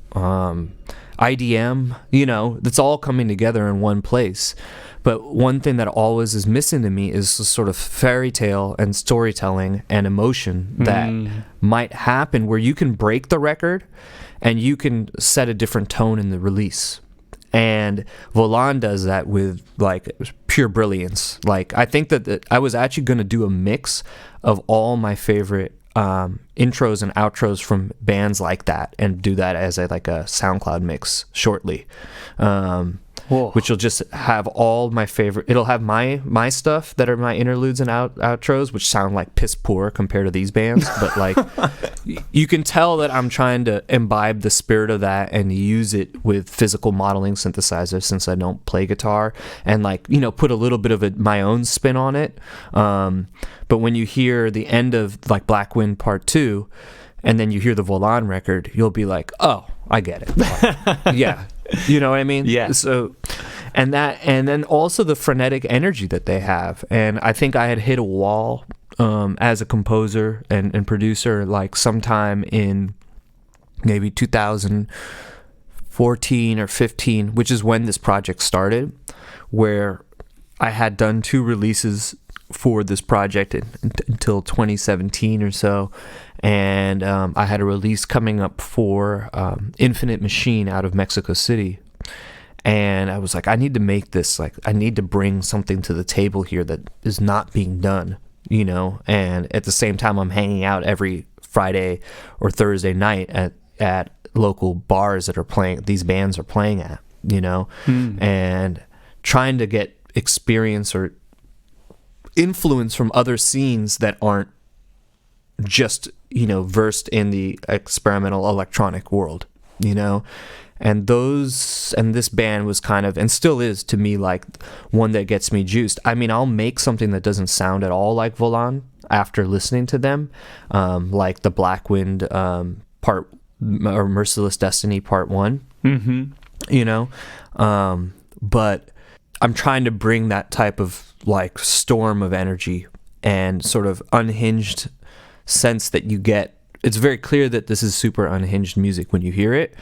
IDM, you know, it's all coming together in one place. But one thing that always is missing to me is the sort of fairy tale and storytelling and emotion that might happen where you can break the record and you can set a different tone in the release. And Volan does that with like pure brilliance. Like I think that I was actually going to do a mix of all my favorite intros and outros from bands like that and do that as a SoundCloud mix shortly. Which will just have all my favorite. It'll have my stuff that are my interludes and outros, which sound like piss poor compared to these bands. But like, you can tell that I'm trying to imbibe the spirit of that and use it with physical modeling synthesizers, since I don't play guitar, and like, you know, put a little bit of my own spin on it. But when you hear the end of like Black Wind Part 2, and then you hear the Volan record, you'll be like, oh, I get it. Like, yeah. You know what I mean? Yeah. So, and then also the frenetic energy that they have. And I think I had hit a wall as a composer and producer, like sometime in maybe 2014 or 15, which is when this project started, where I had done 2 releases for this project until 2017 or so. And I had a release coming up for Infinite Machine out of Mexico City. And I was like, I need to make this, like, I need to bring something to the table here that is not being done, you know? And at the same time, I'm hanging out every Friday or Thursday night at local bars that are playing, these bands are playing at, you know? And trying to get experience or influence from other scenes that aren't just, you know, versed in the experimental electronic world, you know? And this band was kind of, and still is to me, like one that gets me juiced. I mean, I'll make something that doesn't sound at all like Volan after listening to them, like the Black Wind or Merciless Destiny Part 1, you know? But I'm trying to bring that type of like storm of energy and sort of unhinged sense that you get. It's very clear that this is super unhinged music when you hear it,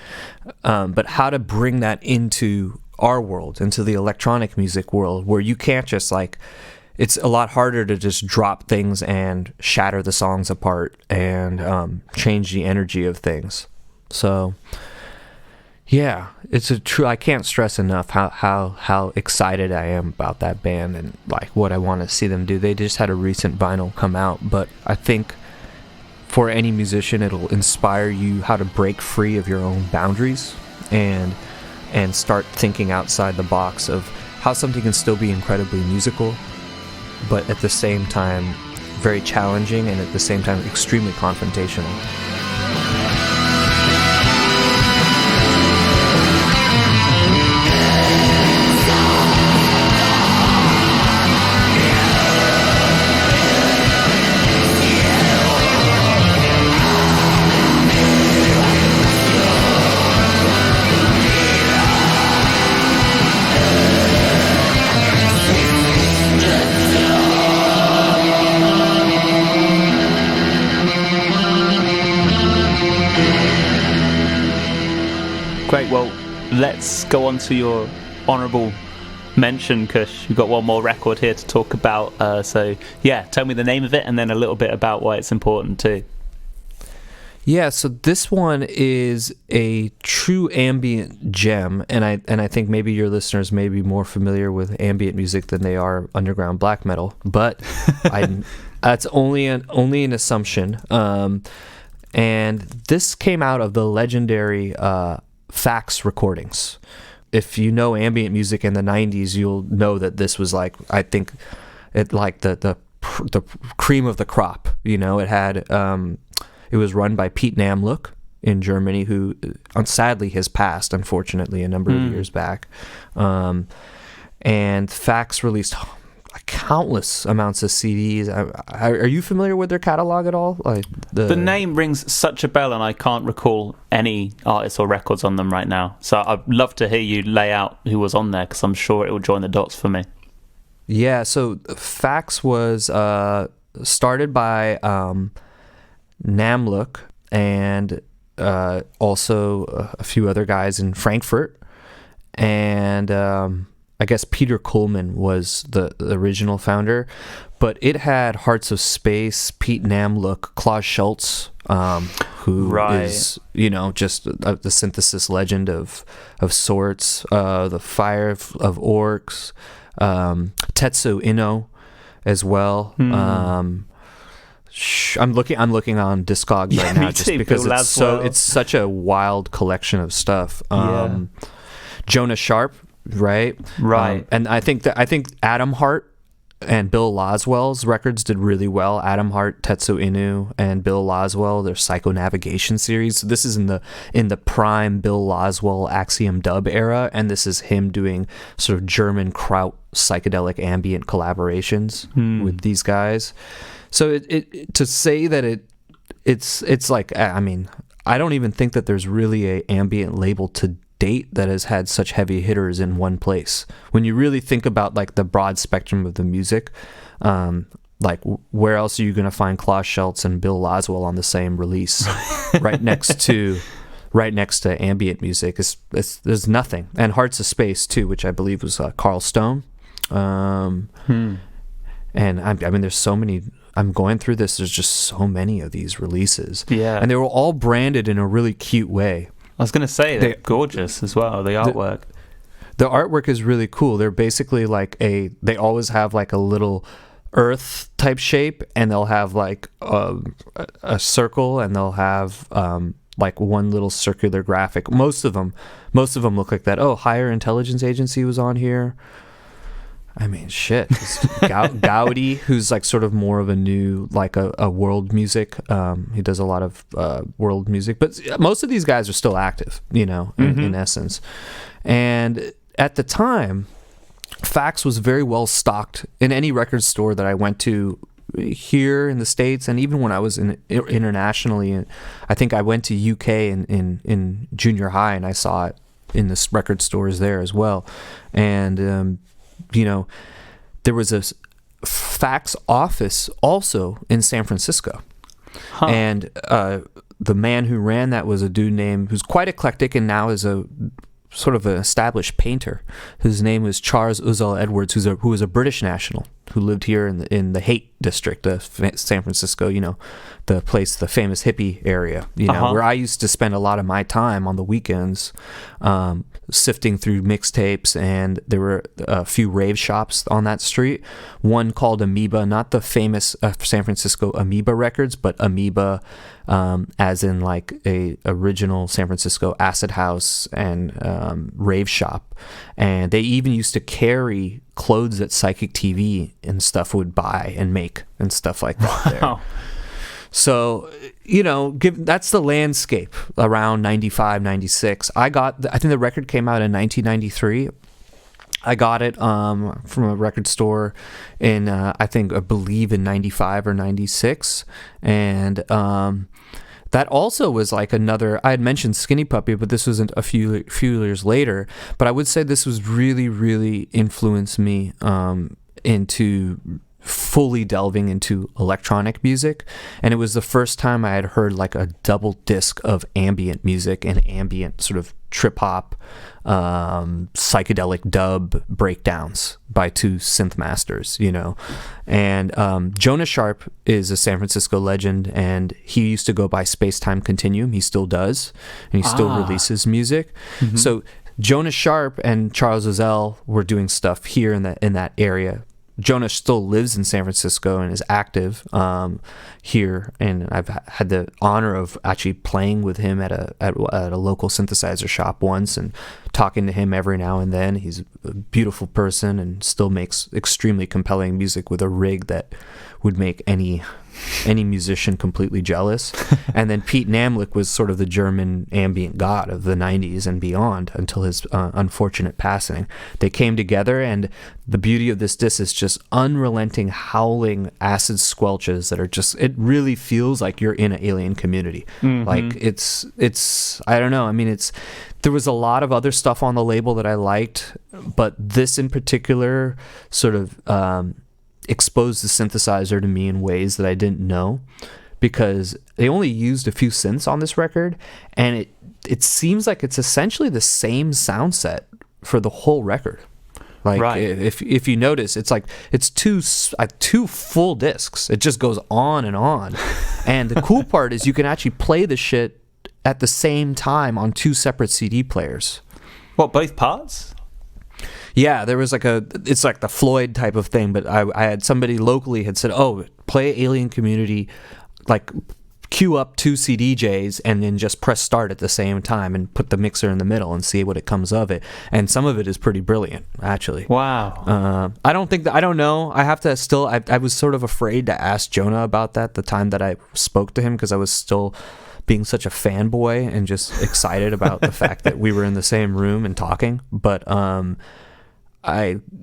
but how to bring that into our world, into the electronic music world, where you can't just like, it's a lot harder to just drop things and shatter the songs apart and change the energy of things. So yeah, it's a true, I can't stress enough how excited I am about that band and like what I want to see them do. They just had a recent vinyl come out, but I think for any musician, it'll inspire you how to break free of your own boundaries and start thinking outside the box of how something can still be incredibly musical, but at the same time very challenging and at the same time extremely confrontational. Great, well, let's go on to your honourable mention, Kush. You've got one more record here to talk about, so yeah, tell me the name of it and then a little bit about why it's important too. Yeah, so this one is a true ambient gem, and I think maybe your listeners may be more familiar with ambient music than they are underground black metal, but that's only an assumption. And this came out of the legendary Fax recordings. If you know ambient music in the 90s, you'll know that this was like, I think it like the the cream of the crop. You know, it had it was run by Pete Namlook in Germany, who sadly has passed, unfortunately, a number of years back. And Fax released countless amounts of CDs. Are you familiar with their catalog at all? Like the name rings such a bell, and I can't recall any artists or records on them right now. So I'd love to hear you lay out who was on there, because I'm sure it will join the dots for me. Yeah, so Fax was started by Namlook and also a few other guys in Frankfurt, and I guess Peter Kuhlmann was the original founder, but it had Hearts of Space, Pete Namlook, Klaus Schultz, who is, you know, just the synthesis legend of sorts, the Fire of Orcs, Tetsu Ino as well. I'm looking on Discogs right now, just because it's such a wild collection of stuff. Jonah Sharp. Right. And I think Adam Hart and Bill Laswell's records did really well. Adam Hart, Tetsu Inu, and Bill Laswell, their Psycho-Navigation series. So this is in the prime Bill Laswell Axiom Dub era, and this is him doing sort of German kraut psychedelic ambient collaborations with these guys. So it to say that it's like, I mean, I don't even think that there's really a ambient label to date that has had such heavy hitters in one place. When you really think about like the broad spectrum of the music, like where else are you going to find Klaus Schultz and Bill Laswell on the same release, right next to ambient music? There's nothing. And Hearts of Space too, which I believe was Carl Stone. And I mean, there's so many. I'm going through this. There's just so many of these releases. Yeah, and they were all branded in a really cute way. I was going to say, they're gorgeous as well, the artwork. The artwork is really cool. They're basically like they always have like a little earth type shape, and they'll have like a circle, and they'll have like one little circular graphic. Most of them look like that. Oh, Higher Intelligence Agency was on here. I mean, shit. Gaudi, who's like sort of more of a new, like a world music. He does a lot of world music, but most of these guys are still active, you know, in essence. And at the time, Fax was very well stocked in any record store that I went to here in the States, and even when I was internationally. And I think I went to UK in junior high, and I saw it in the record stores there as well. And you know, there was a Fax office also in San Francisco. And the man who ran that was a dude who's quite eclectic, and now is a sort of an established painter. His name was Charles Uzell Edwards, who was a British national who lived here in the Haight district of San Francisco, you know, the famous hippie area, you know, where I used to spend a lot of my time on the weekends, sifting through mixtapes. And there were a few rave shops on that street. One called Amoeba, not the famous San Francisco Amoeba Records, but Amoeba, as in like a original San Francisco acid house and rave shop. And they even used to carry clothes that Psychic TV and stuff would buy and make and stuff like that there. So, you know, that's the landscape around 95, 96. I think the record came out in 1993. I got it from a record store in, I believe in 95 or 96. And that also was like another, I had mentioned Skinny Puppy, but this was a few years later. But I would say this was really, really influenced me into fully delving into electronic music. And it was the first time I had heard like a double disc of ambient music and ambient sort of trip hop, psychedelic dub breakdowns by two synth masters, you know. And Jonah Sharp is a San Francisco legend, and he used to go by Space Time Continuum. He still does, and he still releases music. So Jonah Sharp and Charles Uzell were doing stuff here in that area. Jonah still lives in San Francisco and is active here, and I've had the honor of actually playing with him at a local synthesizer shop once and talking to him every now and then. He's a beautiful person and still makes extremely compelling music with a rig that would make any musician completely jealous. And then Pete Namlick was sort of the German ambient god of the 90s and beyond until his unfortunate passing. They came together, and the beauty of this disc is just unrelenting howling acid squelches that are just, it really feels like you're in an alien community. Like it's I don't know, I mean, there was a lot of other stuff on the label that I liked, but this in particular sort of exposed the synthesizer to me in ways that I didn't know, because they only used a few synths on this record, and it seems like it's essentially the same sound set for the whole record. Like, right. If you notice, it's like it's two full discs. It just goes on and on. And the cool part is you can actually play the shit at the same time on two separate CD players. What, both parts? Yeah, there was it's like the Floyd type of thing, but I had somebody locally had said, oh, play Alien Community, like queue up two CDJs and then just press start at the same time and put the mixer in the middle and see what it comes of it. And some of it is pretty brilliant, actually. Wow. I don't know. I have to still, I was sort of afraid to ask Jonah about that the time that I spoke to him, because I was still being such a fanboy and just excited about the fact that we were in the same room and talking. But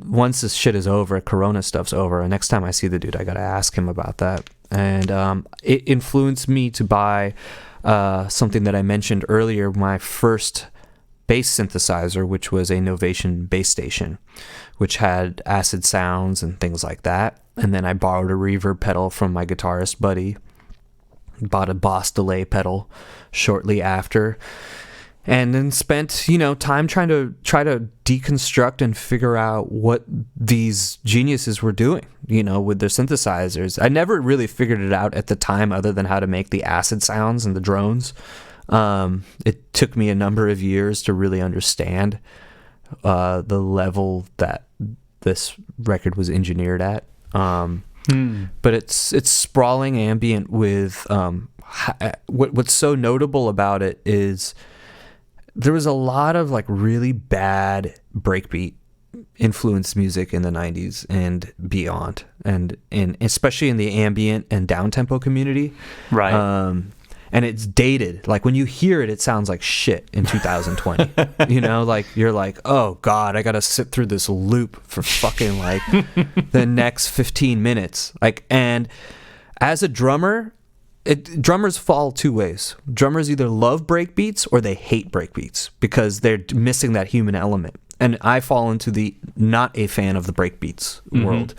once this shit is over, Corona stuff's over, and next time I see the dude, I gotta ask him about that. And it influenced me to buy something that I mentioned earlier, my first bass synthesizer, which was a Novation bass station, which had acid sounds and things like that. And then I borrowed a reverb pedal from my guitarist buddy, bought a Boss delay pedal shortly after, and then spent, time try to deconstruct and figure out what these geniuses were doing, with their synthesizers. I never really figured it out at the time, other than how to make the acid sounds and the drones. It took me a number of years to really understand the level that this record was engineered at. But it's sprawling ambient with what's so notable about it is there was a lot of like really bad breakbeat influenced music in the 90s and beyond, and especially in the ambient and downtempo community. Right. And it's dated. Like when you hear it, it sounds like shit in 2020. Like you're like, oh God, I gotta sit through this loop for fucking like the next 15 minutes. Like, and as a drummer, drummers fall two ways. Drummers either love breakbeats or they hate breakbeats because they're missing that human element. And I fall into the not a fan of the breakbeats world,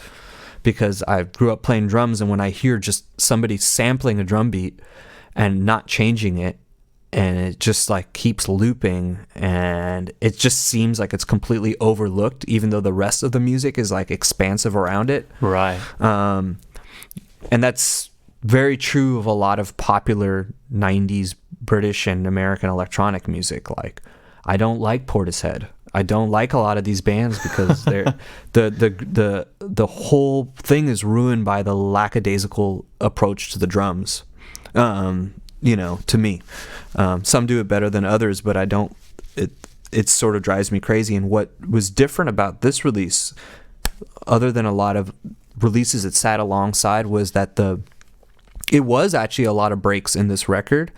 because I grew up playing drums, and when I hear just somebody sampling a drum beat and not changing it, and it just like keeps looping, and it just seems like it's completely overlooked, even though the rest of the music is like expansive around it. Right. And that's very true of a lot of popular 90s British and American electronic music. Like, I don't like Portishead. I don't like a lot of these bands because they're the whole thing is ruined by the lackadaisical approach to the drums. To me, some do it better than others, but I don't. It sort of drives me crazy. And what was different about this release, other than a lot of releases that sat alongside, was that it was actually a lot of breaks in this record,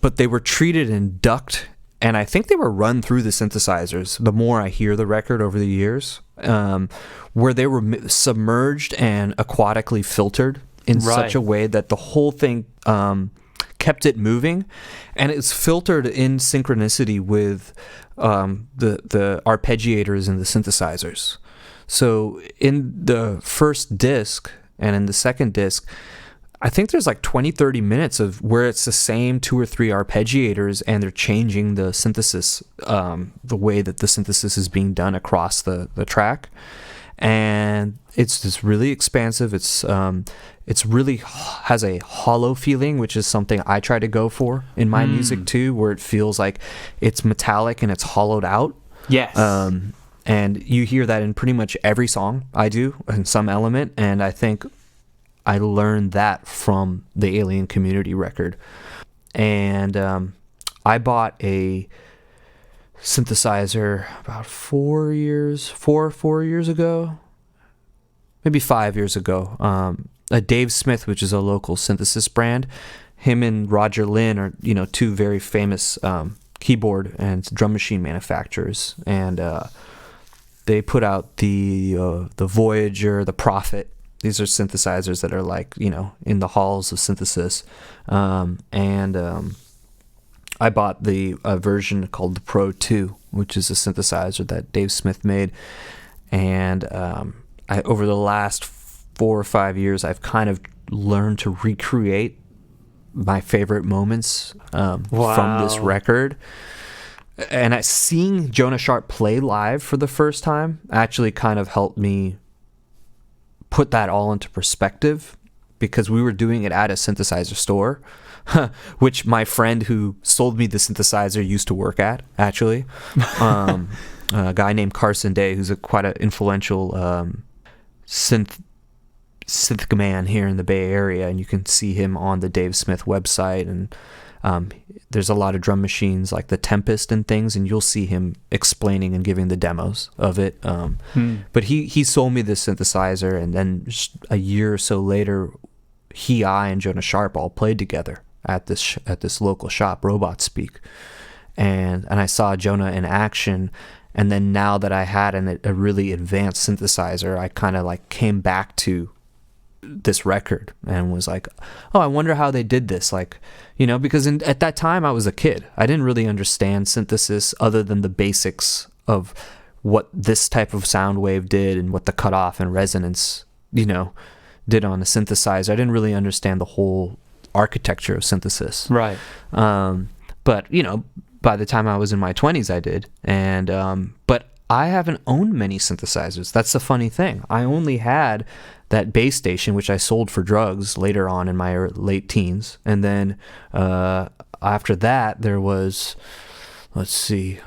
but they were treated and ducked, and I think they were run through the synthesizers. The more I hear the record over the years, where they were submerged and aquatically filtered in such a way that the whole thing kept it moving, and it's filtered in synchronicity with the arpeggiators and the synthesizers. So in the first disc and in the second disc, I think there's like 20-30 minutes of where it's the same 2 or 3 arpeggiators, and they're changing the synthesis, the way that the synthesis is being done across the track. And it's just really expansive. It's really has a hollow feeling, which is something I try to go for in my music too, where it feels like it's metallic and it's hollowed out. Yes. And you hear that in pretty much every song I do in some element. And I think I learned that from the Alien Community record. And I bought a synthesizer about 4 years ago, maybe 5 years ago. A Dave Smith, which is a local synthesis brand. Him and Roger Lynn are, two very famous keyboard and drum machine manufacturers, and they put out the Voyager, the Prophet. These are synthesizers that are like, in the halls of synthesis, and I bought the version called the Pro 2, which is a synthesizer that Dave Smith made, and over the last 4 or 5 years, I've kind of learned to recreate my favorite moments from this record. And seeing Jonah Sharp play live for the first time actually kind of helped me put that all into perspective, because we were doing it at a synthesizer store, which my friend who sold me the synthesizer used to work at, actually. A guy named Carson Day, who's quite an influential synth man here in the Bay Area, and you can see him on the Dave Smith website, and there's a lot of drum machines like the Tempest and things, and you'll see him explaining and giving the demos of it. But he sold me this synthesizer, and then just a year or so later, I and Jonah Sharp all played together at this local shop, Robot Speak, and I saw Jonah in action. And then now that I had a really advanced synthesizer, I kind of like came back to this record and was like, oh, I wonder how they did this, because at that time I was a kid. I didn't really understand synthesis other than the basics of what this type of sound wave did and what the cutoff and resonance did on a synthesizer. I didn't really understand the whole architecture of synthesis, right? But by the time I was in my 20s, I did, and but I haven't owned many synthesizers. That's the funny thing. I only had that bass station, which I sold for drugs later on in my late teens. And then after that, there was, the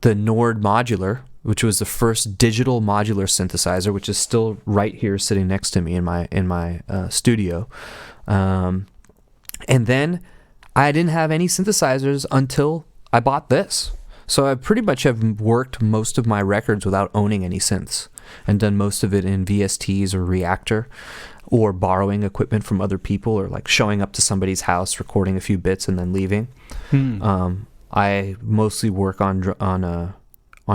Nord Modular, which was the first digital modular synthesizer, which is still right here sitting next to me in my studio. And then I didn't have any synthesizers until I bought this. So I pretty much have worked most of my records without owning any synths, and done most of it in VSTs or Reactor, or borrowing equipment from other people, or like showing up to somebody's house, recording a few bits, and then leaving. I mostly work on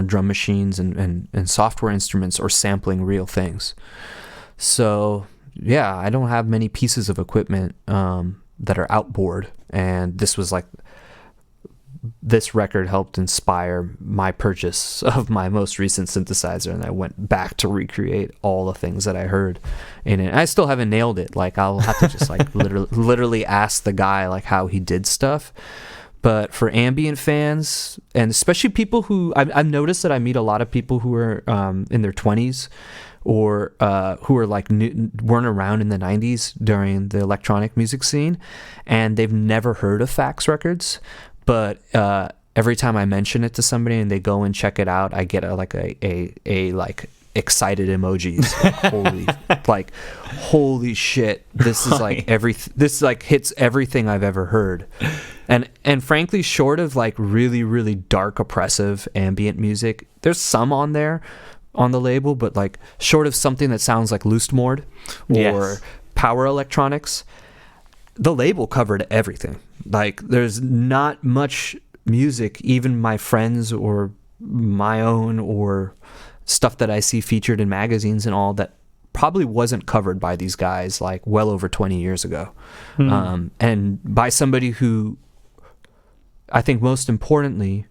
drum machines and software instruments, or sampling real things. So yeah, I don't have many pieces of equipment that are outboard, and this record helped inspire my purchase of my most recent synthesizer, and I went back to recreate all the things that I heard in it. I still haven't nailed it. Like, I'll have to just like literally ask the guy like how he did stuff. But for ambient fans, and especially people who I've noticed that I meet a lot of people who are in their 20s, or who are like weren't around in the 90s during the electronic music scene, and they've never heard of Fax Records. But every time I mention it to somebody and they go and check it out, I get a excited emojis. Holy shit! This is like this like hits everything I've ever heard, and frankly, short of like really really dark oppressive ambient music, there's some on there on the label, but like short of something that sounds like Lustmord or power electronics, the label covered everything. Like, there's not much music, even my friends or my own, or stuff that I see featured in magazines and all, that probably wasn't covered by these guys like well over 20 years ago. And by somebody who, I think most importantly,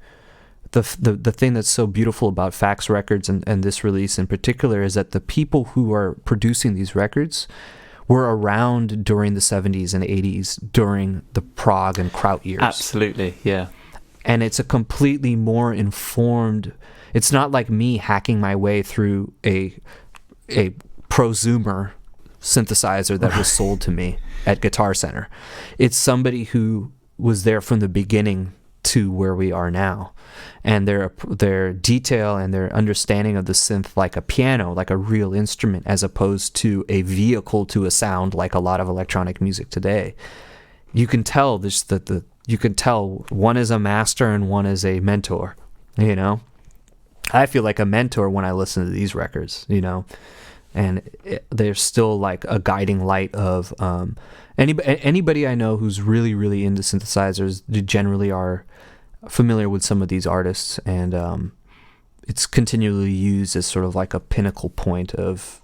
the thing that's so beautiful about Fax Records and this release in particular is that the people who are producing these records were around during the 70s and 80s during the prog and kraut years. Absolutely, yeah. And it's a completely more informed, it's not like me hacking my way through a prosumer synthesizer that was sold to me at Guitar Center. It's somebody who was there from the beginning to where we are now, and their detail and their understanding of the synth, like a piano, like a real instrument, as opposed to a vehicle to a sound like a lot of electronic music today. You can tell you can tell one is a master and one is a mentor, you know. I feel like a mentor when I listen to these records, you know, and they're still like a guiding light of anybody I know who's really, really into synthesizers generally are familiar with some of these artists, and it's continually used as sort of like a pinnacle point of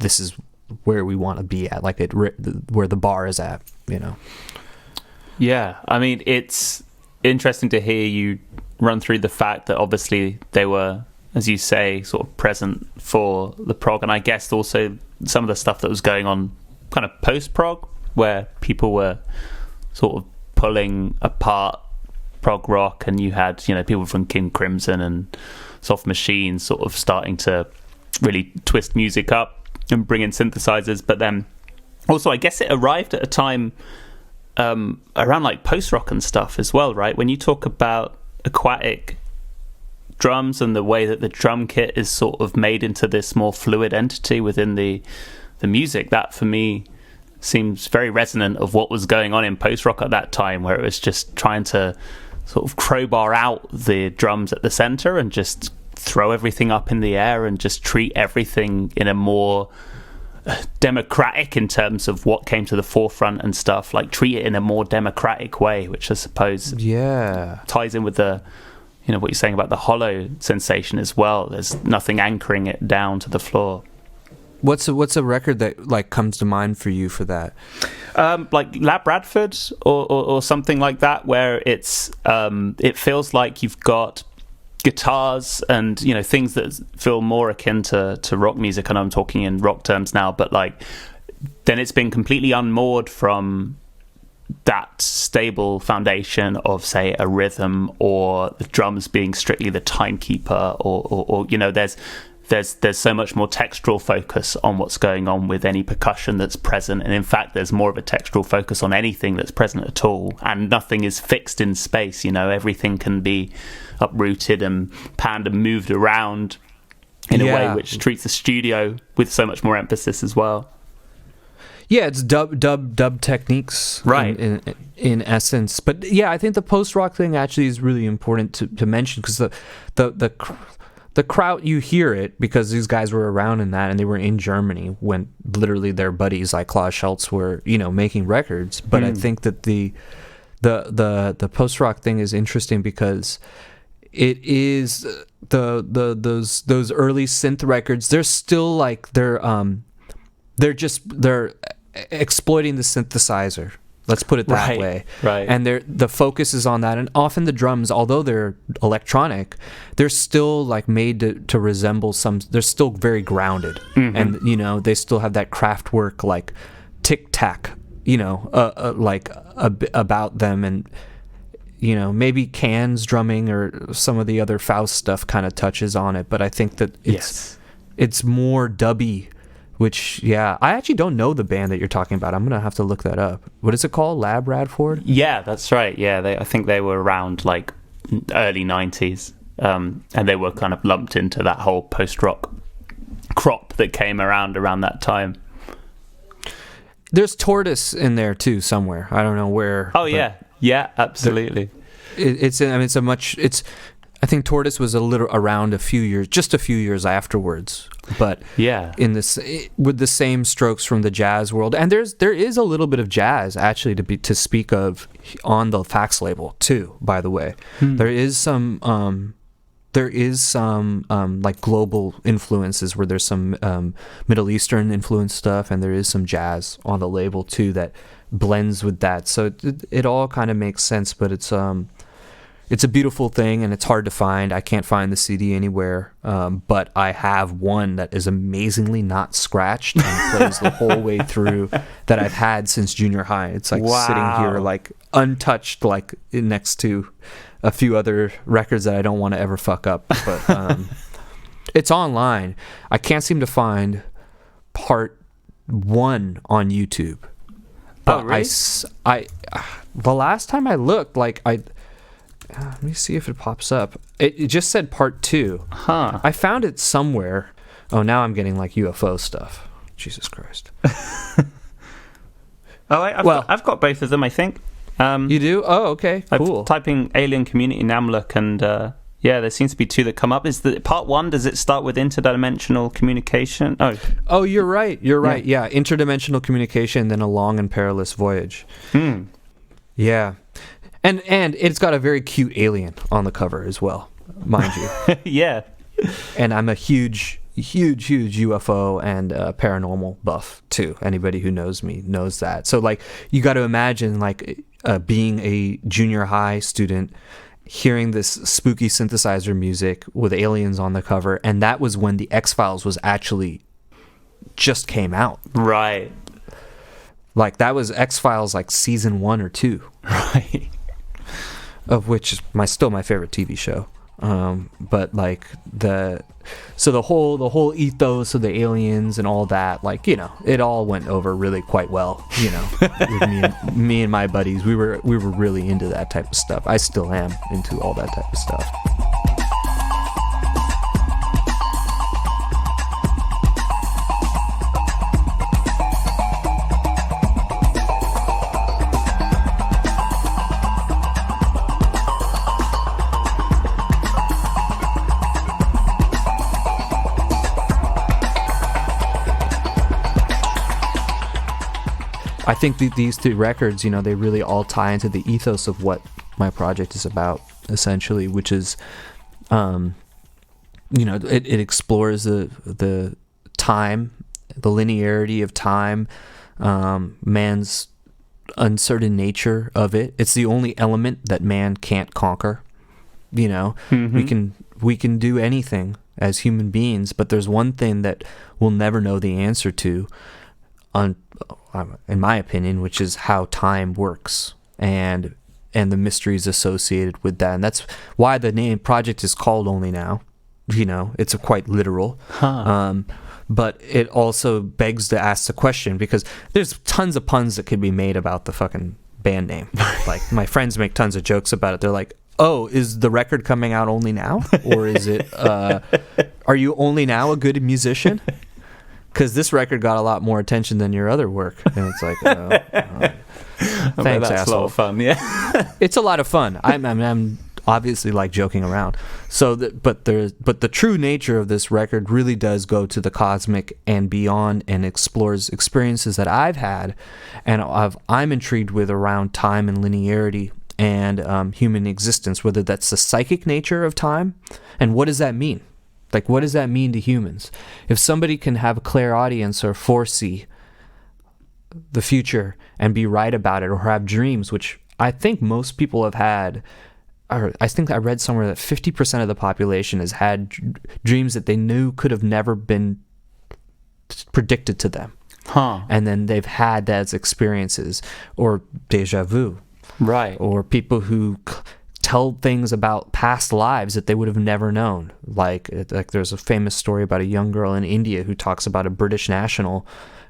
this is where we want to be at, like where the bar is at, you know. Yeah, I mean, it's interesting to hear you run through the fact that obviously they were, as you say, sort of present for the prog, and I guess also some of the stuff that was going on kind of post-prog, where people were sort of pulling apart prog rock, and you had, you know, people from King Crimson and Soft Machine sort of starting to really twist music up and bring in synthesizers. But then also I guess it arrived at a time around like post-rock and stuff as well, right? When you talk about aquatic drums and the way that the drum kit is sort of made into this more fluid entity within the music, that for me seems very resonant of what was going on in post-rock at that time, where it was just trying to sort of crowbar out the drums at the center and just throw everything up in the air and just treat everything in a more democratic, in terms of what came to the forefront and stuff, like treat it in a more democratic way, which I suppose ties in with the, you know, what you're saying about the hollow sensation as well. There's nothing anchoring it down to the floor. What's a record that like comes to mind for you for that? Like Lab Bradford or something like that, where it's it feels like you've got guitars and, you know, things that feel more akin to rock music. I know I'm talking in rock terms now, but like then it's been completely unmoored from that stable foundation of, say, a rhythm, or the drums being strictly the timekeeper, or you know, there's so much more textural focus on what's going on with any percussion that's present, and in fact there's more of a textural focus on anything that's present at all, and nothing is fixed in space, you know, everything can be uprooted and panned and moved around in a way which treats the studio with so much more emphasis as well. Yeah, it's dub techniques, right? In essence, but yeah, I think the post rock thing actually is really important to mention, because the crowd, you hear it because these guys were around in that, and they were in Germany when literally their buddies like Klaus Schultz were, you know, making records. But I think that the post rock thing is interesting because it is those early synth records. They're still like they're exploiting the synthesizer. Let's put it that way. Right. And the focus is on that. And often the drums, although they're electronic, they're still like made to resemble they're still very grounded. Mm-hmm. And, you know, they still have that craft work, like tic-tac, you know, about them. And, you know, maybe Can's drumming or some of the other Faust stuff kind of touches on it. But I think that it's more dubby. Which, yeah, I actually don't know the band that you're talking about. I'm going to have to look that up. What is it called? Lab Bradford? Yeah, that's right. Yeah, I think they were around like early 90s. And they were kind of lumped into that whole post-rock crop that came around that time. There's Tortoise in there too somewhere. I don't know where. Oh, yeah. Yeah, absolutely. I think Tortoise was around just a few years afterwards, but with the same strokes from the jazz world, and there is a little bit of jazz actually to speak of on the Fax label too. By the way, there is some like global influences where there's some Middle Eastern influence stuff, and there is some jazz on the label too that blends with that. So it all kind of makes sense, but it's a beautiful thing, and it's hard to find. I can't find the CD anywhere, but I have one that is amazingly not scratched and plays the whole way through, that I've had since junior high. It's like sitting here like untouched, like next to a few other records that I don't want to ever fuck up. But it's online. I can't seem to find part 1 on YouTube. But really? The last time I looked, like let me see if it pops up. It just said part 2. Huh. I found it somewhere. Oh, now I'm getting like UFO stuff. Jesus Christ. I've got both of them, I think. You do? Oh, okay. Cool. I'm typing Alien Community Namlook, and Yeah, there seems to be two that come up. Is the part one, does it start with interdimensional communication? Oh, you're right. You're right. Yeah, interdimensional communication, then a long and perilous voyage. Yeah. And it's got a very cute alien on the cover as well, mind you. Yeah. And I'm a huge UFO and paranormal buff too. Anybody who knows me knows that. So like, you got to imagine like being a junior high student, hearing this spooky synthesizer music with aliens on the cover, and that was when the X-Files was actually just came out. Right. Like that was X-Files like season 1 or 2. Right. Of which is still my favorite TV show. But like the whole ethos of the aliens and all that, like, you know, it all went over really quite well, you know. With me and my buddies, we were really into that type of stuff. I still am into all that type of stuff. I think these two records, you know, they really all tie into the ethos of what my project is about, essentially, which is, you know, it explores the time, the linearity of time, man's uncertain nature of it. It's the only element that man can't conquer. You know, we can do anything as human beings, but there's one thing that we'll never know the answer to, in my opinion, which is how time works and the mysteries associated with that. And that's why the name project is called Only Now. You know, it's quite literal. But it also begs to ask the question, because there's tons of puns that could be made about the fucking band name. Like, my friends make tons of jokes about it. They're like, oh, is the record coming out only now? Or is it, are you only now a good musician? Because this record got a lot more attention than your other work. And it's like, thanks, that's asshole. a lot of fun, yeah. It's a lot of fun. I'm obviously like joking around. So, but the true nature of this record really does go to the cosmic and beyond, and explores experiences that I've had, and I'm intrigued with around time and linearity and human existence. Whether that's the psychic nature of time, and what does that mean? Like, what does that mean to humans? If somebody can have a clairaudience or foresee the future and be right about it, or have dreams, which I think most people have had, or I think I read somewhere that 50% of the population has had dreams that they knew could have never been predicted to them. And then they've had that as experiences, or deja vu. Right. Or people who tell things about past lives that they would have never known. Like there's a famous story about a young girl in India who talks about a British national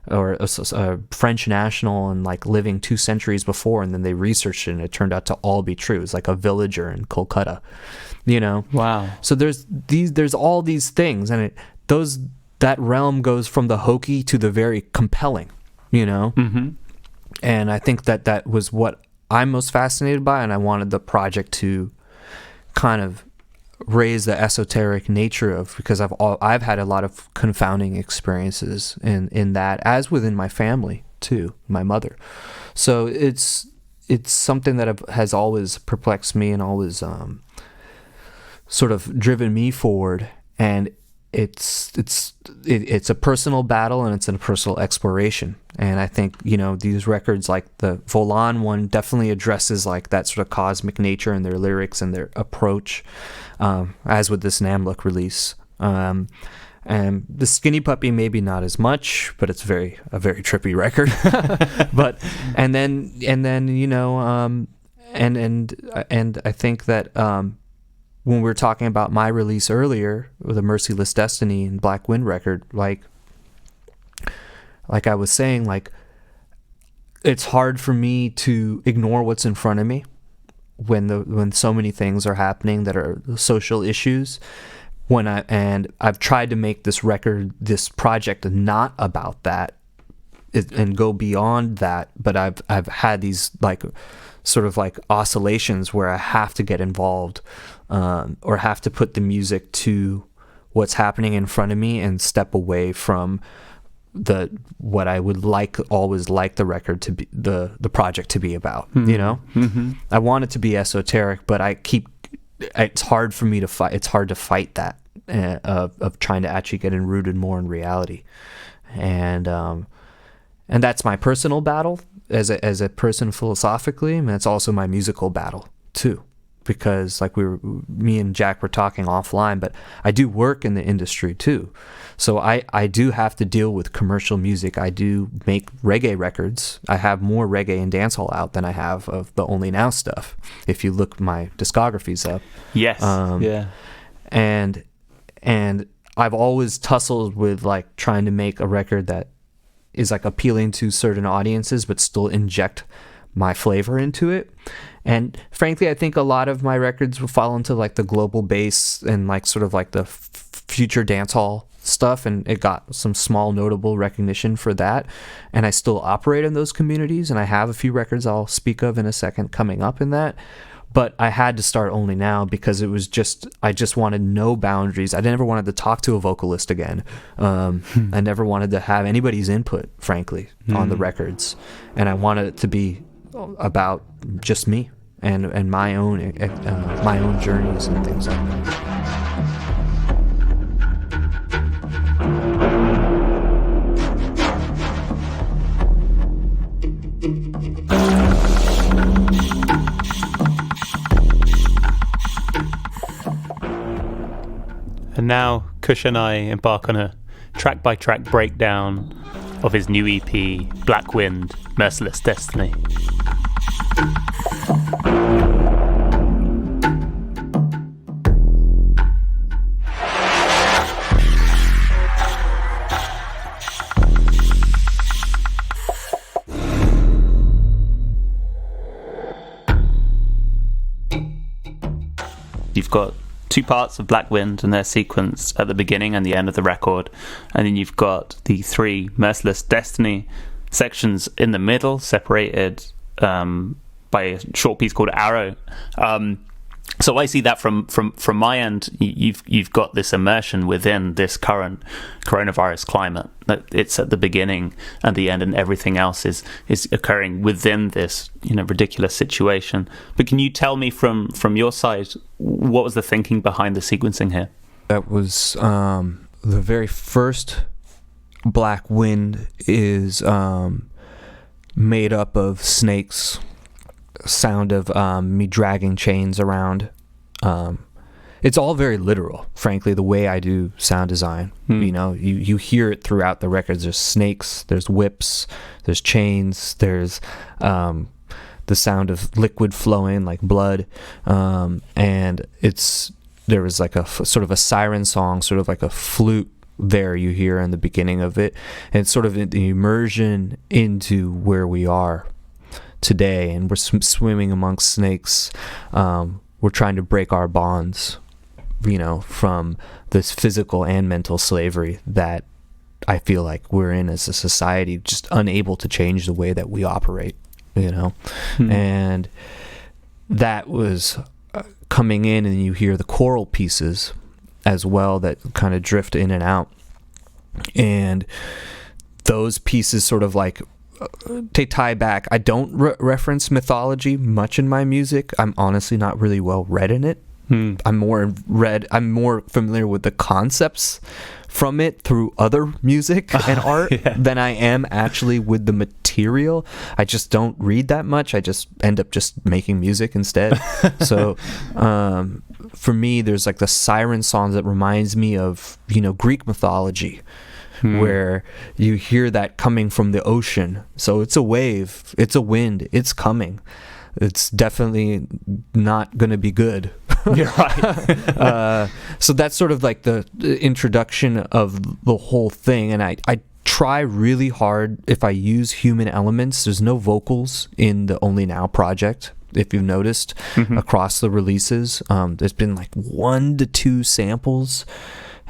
or a French national and like living 2 centuries before, and then they researched it and it turned out to all be true. It's like a villager in Kolkata, you know? Wow. So there's all these things, and that realm goes from the hokey to the very compelling, you know? Mm-hmm. And I think that was what I'm most fascinated by, and I wanted the project to kind of raise the esoteric nature of, because I've had a lot of confounding experiences in that, as within my family too, my mother. So it's something that has always perplexed me and always sort of driven me forward, and it's a personal battle, and it's a personal exploration. And I think, you know, these records, like the Volan one, definitely addresses like that sort of cosmic nature in their lyrics and their approach, as with this Namlook release. And the Skinny Puppy maybe not as much, but it's a very trippy record. But and then you know, and I think that when we were talking about my release earlier with the Merciless Destiny and Black Wind record, like I was saying, like, it's hard for me to ignore what's in front of me when so many things are happening that are social issues. I've tried to make this project not about that and go beyond that, but I've had these like sort of like oscillations where I have to get involved, or have to put the music to what's happening in front of me and step away from what I would always like the record to be, the project to be about. You know, I want it to be esoteric, but it's hard for me to fight. It's hard to fight that of trying to actually get rooted more in reality, and that's my personal battle as a person philosophically, and it's also my musical battle too. Because like me and Jack were talking offline, but I do work in the industry too. So I do have to deal with commercial music. I do make reggae records. I have more reggae and dancehall out than I have of the Only Now stuff. If you look my discographies up. Yes. Yeah. And I've always tussled with like trying to make a record that is like appealing to certain audiences, but still inject my flavor into it. And frankly, I think a lot of my records will fall into like the global bass and like sort of like the future dancehall stuff, and it got some small notable recognition for that. And I still operate in those communities, and I have a few records I'll speak of in a second coming up in that. But I had to start Only Now because it was I just wanted no boundaries. I never wanted to talk to a vocalist again. I never wanted to have anybody's input, frankly, on the records. And I wanted it to be about just me and my own journeys and things like that. And now Kush and I embark on a track-by-track breakdown of his new EP, Black Wind, Merciless Destiny. You've got two parts of Black Wind, and they're sequenced at the beginning and the end of the record, and then you've got the three Merciless Destiny sections in the middle, separated by a short piece called Arrow. So I see that from my end. You've got this immersion within this current coronavirus climate. That it's at the beginning and the end, and everything else is occurring within this ridiculous situation. But can you tell me from your side, what was the thinking behind the sequencing here? That was the very first Black Wind is made up of snakes. Sound of me dragging chains around. It's all very literal, frankly, the way I do sound design. You hear it throughout the records. There's snakes, there's whips, there's chains, there's the sound of liquid flowing like blood, and there was like a sort of a siren song, sort of like a flute there you hear in the beginning of it, and it's sort of the immersion into where we are today, and we're swimming amongst snakes. We're trying to break our bonds, from this physical and mental slavery that I feel like we're in as a society, just unable to change the way that we operate, And that was coming in, and you hear the choral pieces as well that kind of drift in and out. And those pieces sort of like they tie back. I don't reference mythology much in my music. I'm honestly not really well read in it. I'm more familiar with the concepts from it through other music and art than I am actually with the material. I just don't read that much. I just end up just making music instead. So for me, there's like the siren songs that reminds me of Greek mythology. Where you hear that coming from the ocean. So it's a wave, it's a wind, it's coming. It's definitely not going to be good. You're right. So that's sort of like the introduction of the whole thing. And I try really hard, if I use human elements, there's no vocals in the Only Now project. If you've noticed across the releases, there's been like 1 to 2 samples.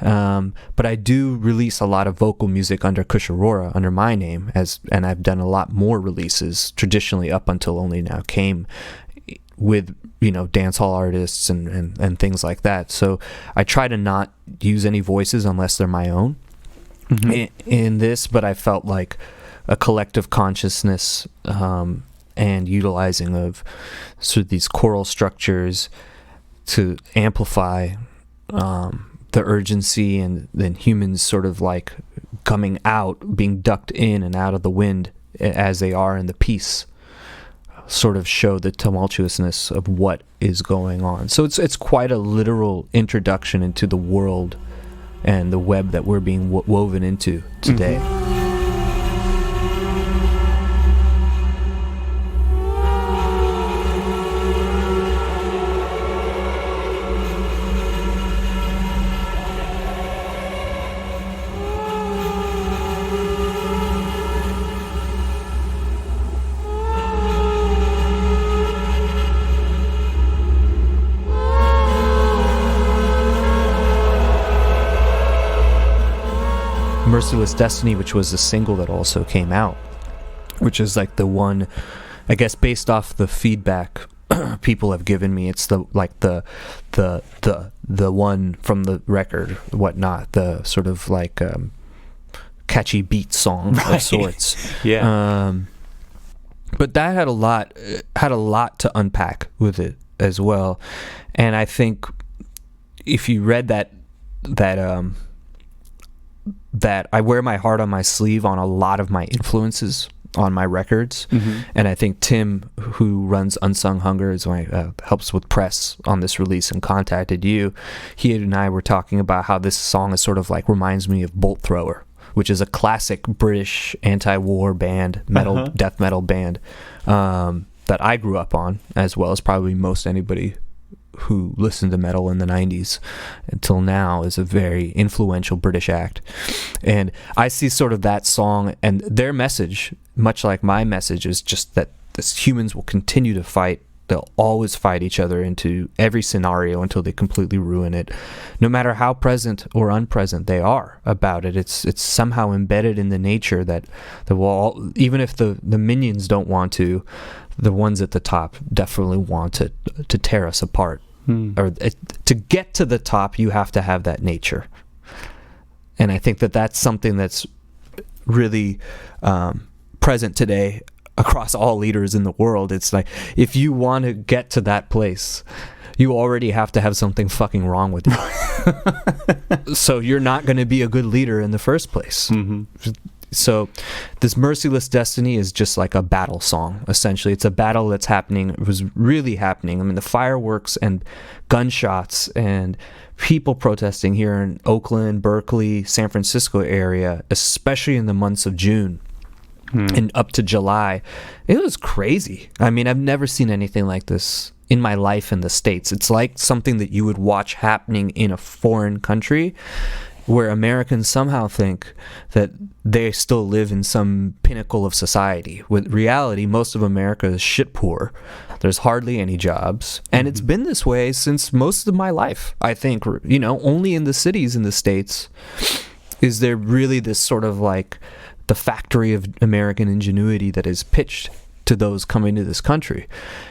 But I do release a lot of vocal music under Kush Arora, under my name, and I've done a lot more releases traditionally up until Only Now Came, with dance hall artists and things like that. So I try to not use any voices unless they're my own in this, but I felt like a collective consciousness and utilizing of sort of these choral structures to amplify the urgency, and then humans sort of like coming out, being ducked in and out of the wind as they are in the piece, sort of show the tumultuousness of what is going on. So it's quite a literal introduction into the world and the web that we're being woven into today. Merciless Destiny, which was a single that also came out, which is like the one, I guess, based off the feedback people have given me, it's the one from the record, whatnot, the sort of like catchy beat song of sorts. Yeah. But that had a lot to unpack with it as well, and I think if you read that I wear my heart on my sleeve on a lot of my influences on my records. And I think Tim, who runs Unsung Hunger, is my helps with press on this release and contacted you. He and I were talking about how this song is sort of like reminds me of Bolt Thrower, which is a classic British anti-war band, death metal band that I grew up on, as well as probably most anybody who listened to metal in the 90s until now, is a very influential British act. And I see sort of that song and their message, much like my message, is just that humans will continue to fight. They'll always fight each other into every scenario until they completely ruin it, no matter how present or unpresent they are about it. It's somehow embedded in the nature that will all, even if the minions don't want to, the ones at the top definitely want to tear us apart. Or to get to the top, you have to have that nature. And I think that that's something that's really present today across all leaders in the world. It's like, if you want to get to that place, you already have to have something fucking wrong with you. So you're not going to be a good leader in the first place. So this Merciless Destiny is just like a battle song, essentially. It's a battle that's happening. It was really happening. I mean, the fireworks and gunshots and people protesting here in Oakland, Berkeley, San Francisco area, especially in the months of June and up to July. It was crazy. I mean, I've never seen anything like this in my life in the States. It's like something that you would watch happening in a foreign country, where Americans somehow think that they still live in some pinnacle of society. With reality, most of America is shit poor. There's hardly any jobs. And it's been this way since most of my life, I think. Only in the cities in the States is there really this sort of like the factory of American ingenuity that is pitched to those coming to this country.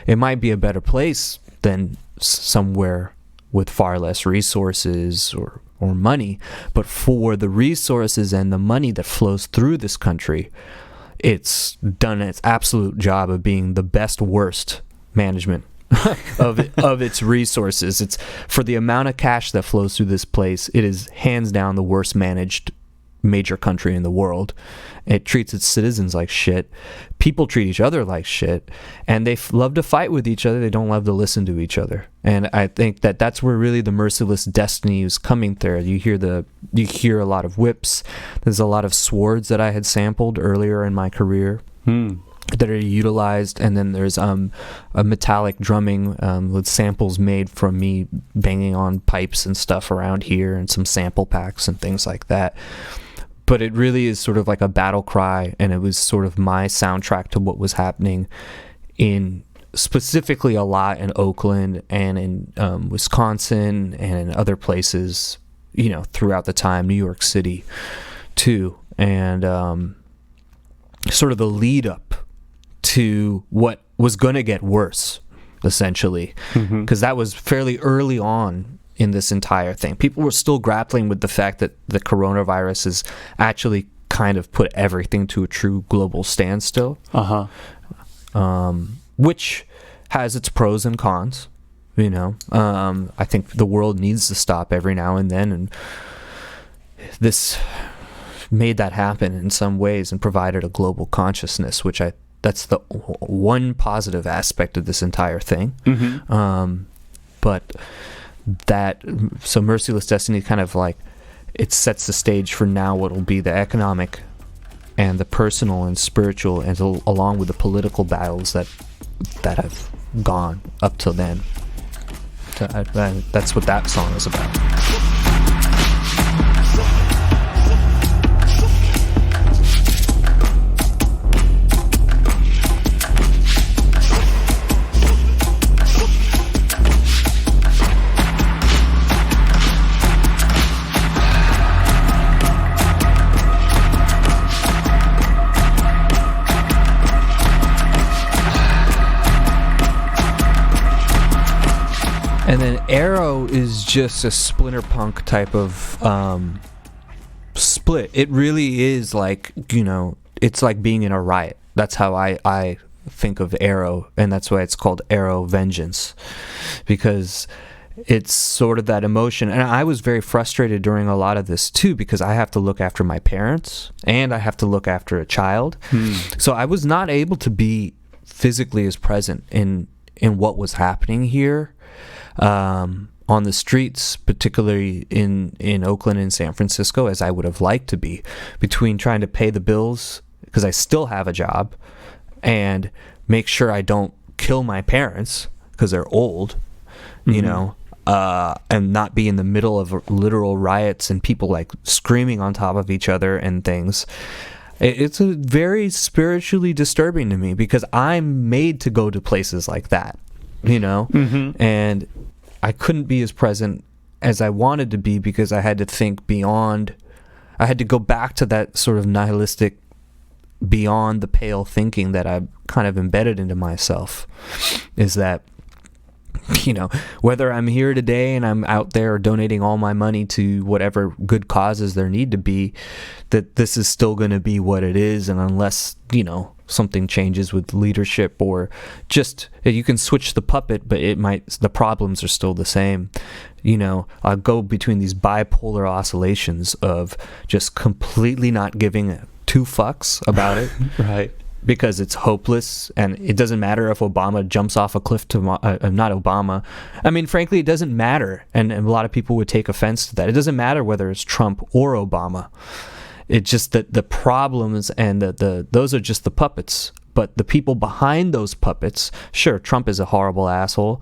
It might be a better place than somewhere with far less resources or money, but for the resources and the money that flows through this country, it's done its absolute job of being the best worst management of its resources. It's, for the amount of cash that flows through this place, it is hands down the worst managed major country in the world. It treats its citizens like shit. People treat each other like shit, and they love to fight with each other. They don't love to listen to each other. And I think that that's where really the Merciless Destiny is coming there. You hear a lot of whips. There's a lot of swords that I had sampled earlier in my career that are utilized, and then there's a metallic drumming with samples made from me banging on pipes and stuff around here, and some sample packs and things like that. But it really is sort of like a battle cry, and it was sort of my soundtrack to what was happening in specifically a lot in Oakland and in Wisconsin and in other places throughout the time, New York City too, and sort of the lead up to what was going to get worse, essentially, because that was fairly early on in this entire thing. People were still grappling with the fact that the coronavirus has actually kind of put everything to a true global standstill, which has its pros and cons. I think the world needs to stop every now and then, and this made that happen in some ways and provided a global consciousness, which that's the one positive aspect of this entire thing. So Merciless Destiny kind of like, it sets the stage for now what will be the economic and the personal and spiritual, and along with the political battles that have gone up till then. So that's what that song is about. And then Arrow is just a splinter punk type of split. It really is like, it's like being in a riot. That's how I think of Arrow, and that's why it's called Arrow Vengeance, because it's sort of that emotion. And I was very frustrated during a lot of this too, because I have to look after my parents and I have to look after a child. So I was not able to be physically as present in what was happening here. On the streets, particularly in Oakland and San Francisco, as I would have liked to be, between trying to pay the bills, because I still have a job, and make sure I don't kill my parents, because they're old, and not be in the middle of literal riots and people like screaming on top of each other and things. It's a very spiritually disturbing to me, because I'm made to go to places like that. And I couldn't be as present as I wanted to be, because I had to think beyond. I had to go back to that sort of nihilistic, beyond the pale thinking that I've kind of embedded into myself, is that, whether I'm here today and I'm out there donating all my money to whatever good causes there need to be, that this is still going to be what it is. And unless, something changes with leadership, or just, you can switch the puppet, but the problems are still the same. I'll go between these bipolar oscillations of just completely not giving two fucks about it. Right. Because it's hopeless, and it doesn't matter if Obama jumps off a cliff not Obama. I mean, frankly, it doesn't matter, and a lot of people would take offense to that. It doesn't matter whether it's Trump or Obama. It's just that the problems and those are just the puppets. But the people behind those puppets, sure, Trump is a horrible asshole.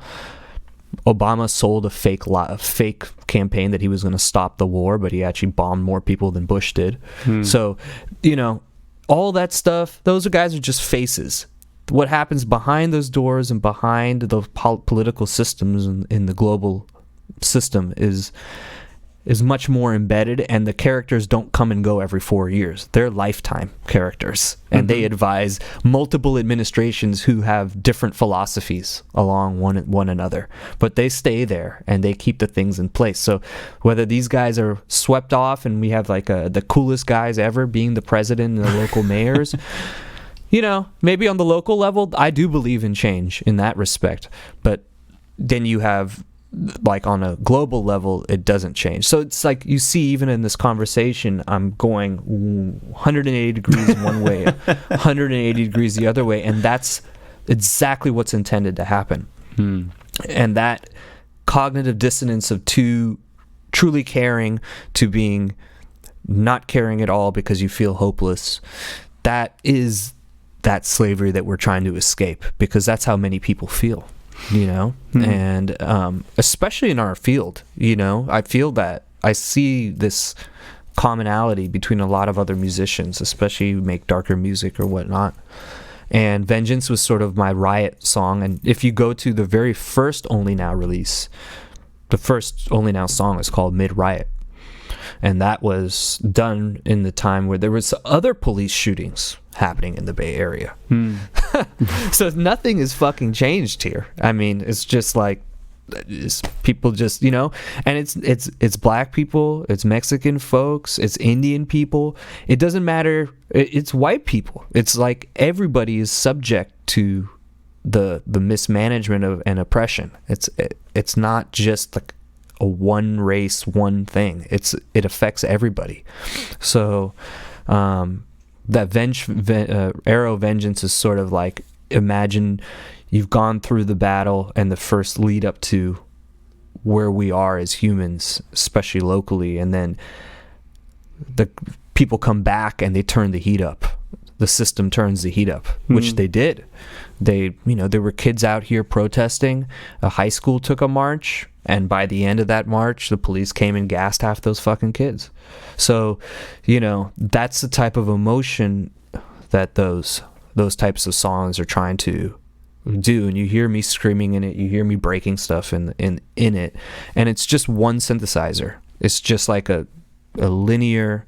Obama sold a fake campaign that he was going to stop the war, but he actually bombed more people than Bush did. So, all that stuff, those guys are just faces. What happens behind those doors and behind the political systems in the global system is much more embedded, and the characters don't come and go every 4 years. They're lifetime characters, and they advise multiple administrations who have different philosophies along one another, but they stay there and they keep the things in place. So whether these guys are swept off and we have like the coolest guys ever being the president and the local mayors, maybe on the local level, I do believe in change in that respect, but then you have, like, on a global level, it doesn't change. So it's like, you see, even in this conversation, I'm going 180 degrees one way, 180 degrees the other way, and that's exactly what's intended to happen. And that cognitive dissonance of truly caring to being not caring at all because you feel hopeless, that is that slavery that we're trying to escape, because that's how many people feel. And especially in our field, I feel that I see this commonality between a lot of other musicians, especially who make darker music or whatnot. And Vengeance was sort of my riot song. And if you go to the very first Only Now release, the first Only Now song is called Mid Riot. And that was done in the time where there was other police shootings happening in the Bay Area. So nothing is fucking changed here. I mean, it's just like, it's people just, you know, and it's black people, it's Mexican folks, it's Indian people. It doesn't matter. It's white people. It's like everybody is subject to the mismanagement of and oppression. It's not just like a one race, one thing. It affects everybody. So that arrow vengeance is sort of like, imagine you've gone through the battle and the first lead up to where we are as humans, especially locally, and then the people come back and they turn the heat up. The system turns the heat up, which they did. There were kids out here protesting. A high school took a march, and by the end of that march, the police came and gassed half those fucking kids. So, that's the type of emotion that those types of songs are trying to do. And you hear me screaming in it, you hear me breaking stuff in it, and it's just one synthesizer. It's just like a linear,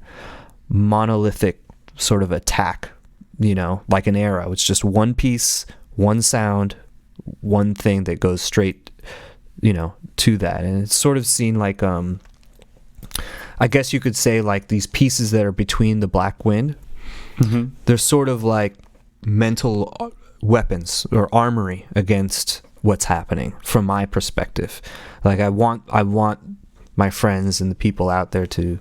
monolithic sort of attack, like an arrow. It's just one piece, one sound, one thing that goes straight, to that. And it's sort of seen like, I guess you could say like these pieces that are between the black wind. They're sort of like mental weapons or armory against what's happening from my perspective. Like I want my friends and the people out there to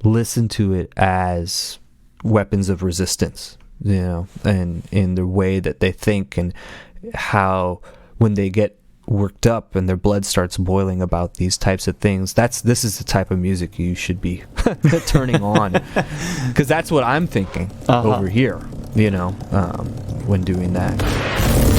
listen to it as weapons of resistance, and in the way that they think, and how when they get worked up and their blood starts boiling about these types of things, this is the type of music you should be turning on, because that's what I'm thinking over here, when doing that.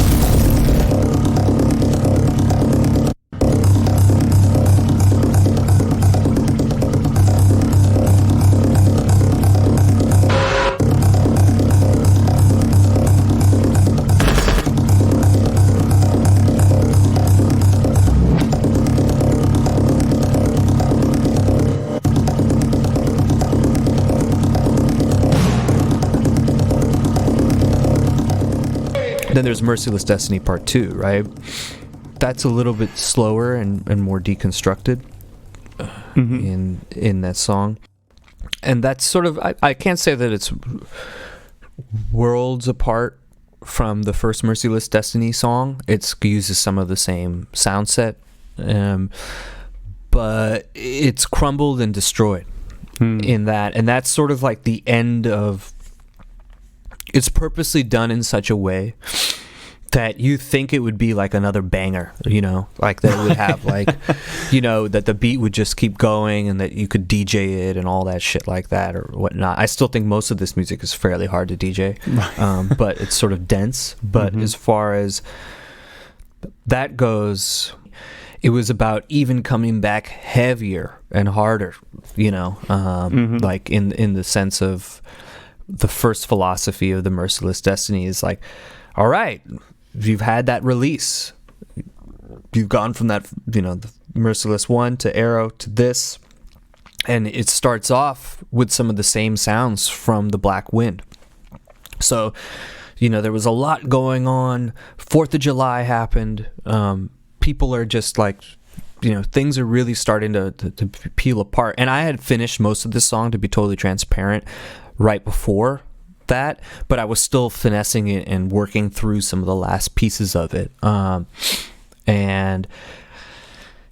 Then there's Merciless Destiny Part 2, right? That's a little bit slower and more deconstructed in that song. And that's sort of, I can't say that it's worlds apart from the first Merciless Destiny song. It uses some of the same sound set, but it's crumbled and destroyed in that. And that's sort of like the end of... It's purposely done in such a way that you think it would be like another banger, like that it would have like, that the beat would just keep going and that you could DJ it and all that shit like that or whatnot. I still think most of this music is fairly hard to DJ, but it's sort of dense. But as far as that goes, it was about even coming back heavier and harder, like in the sense of the first philosophy of the Merciless Destiny is like, all right, you've had that release. You've gone from that, the Merciless 1 to Arrow to this. And it starts off with some of the same sounds from the Black Wind. So, there was a lot going on. 4th of July happened. People are just like, things are really starting to peel apart. And I had finished most of this song, to be totally transparent, right before that, but I was still finessing it and working through some of the last pieces of it. And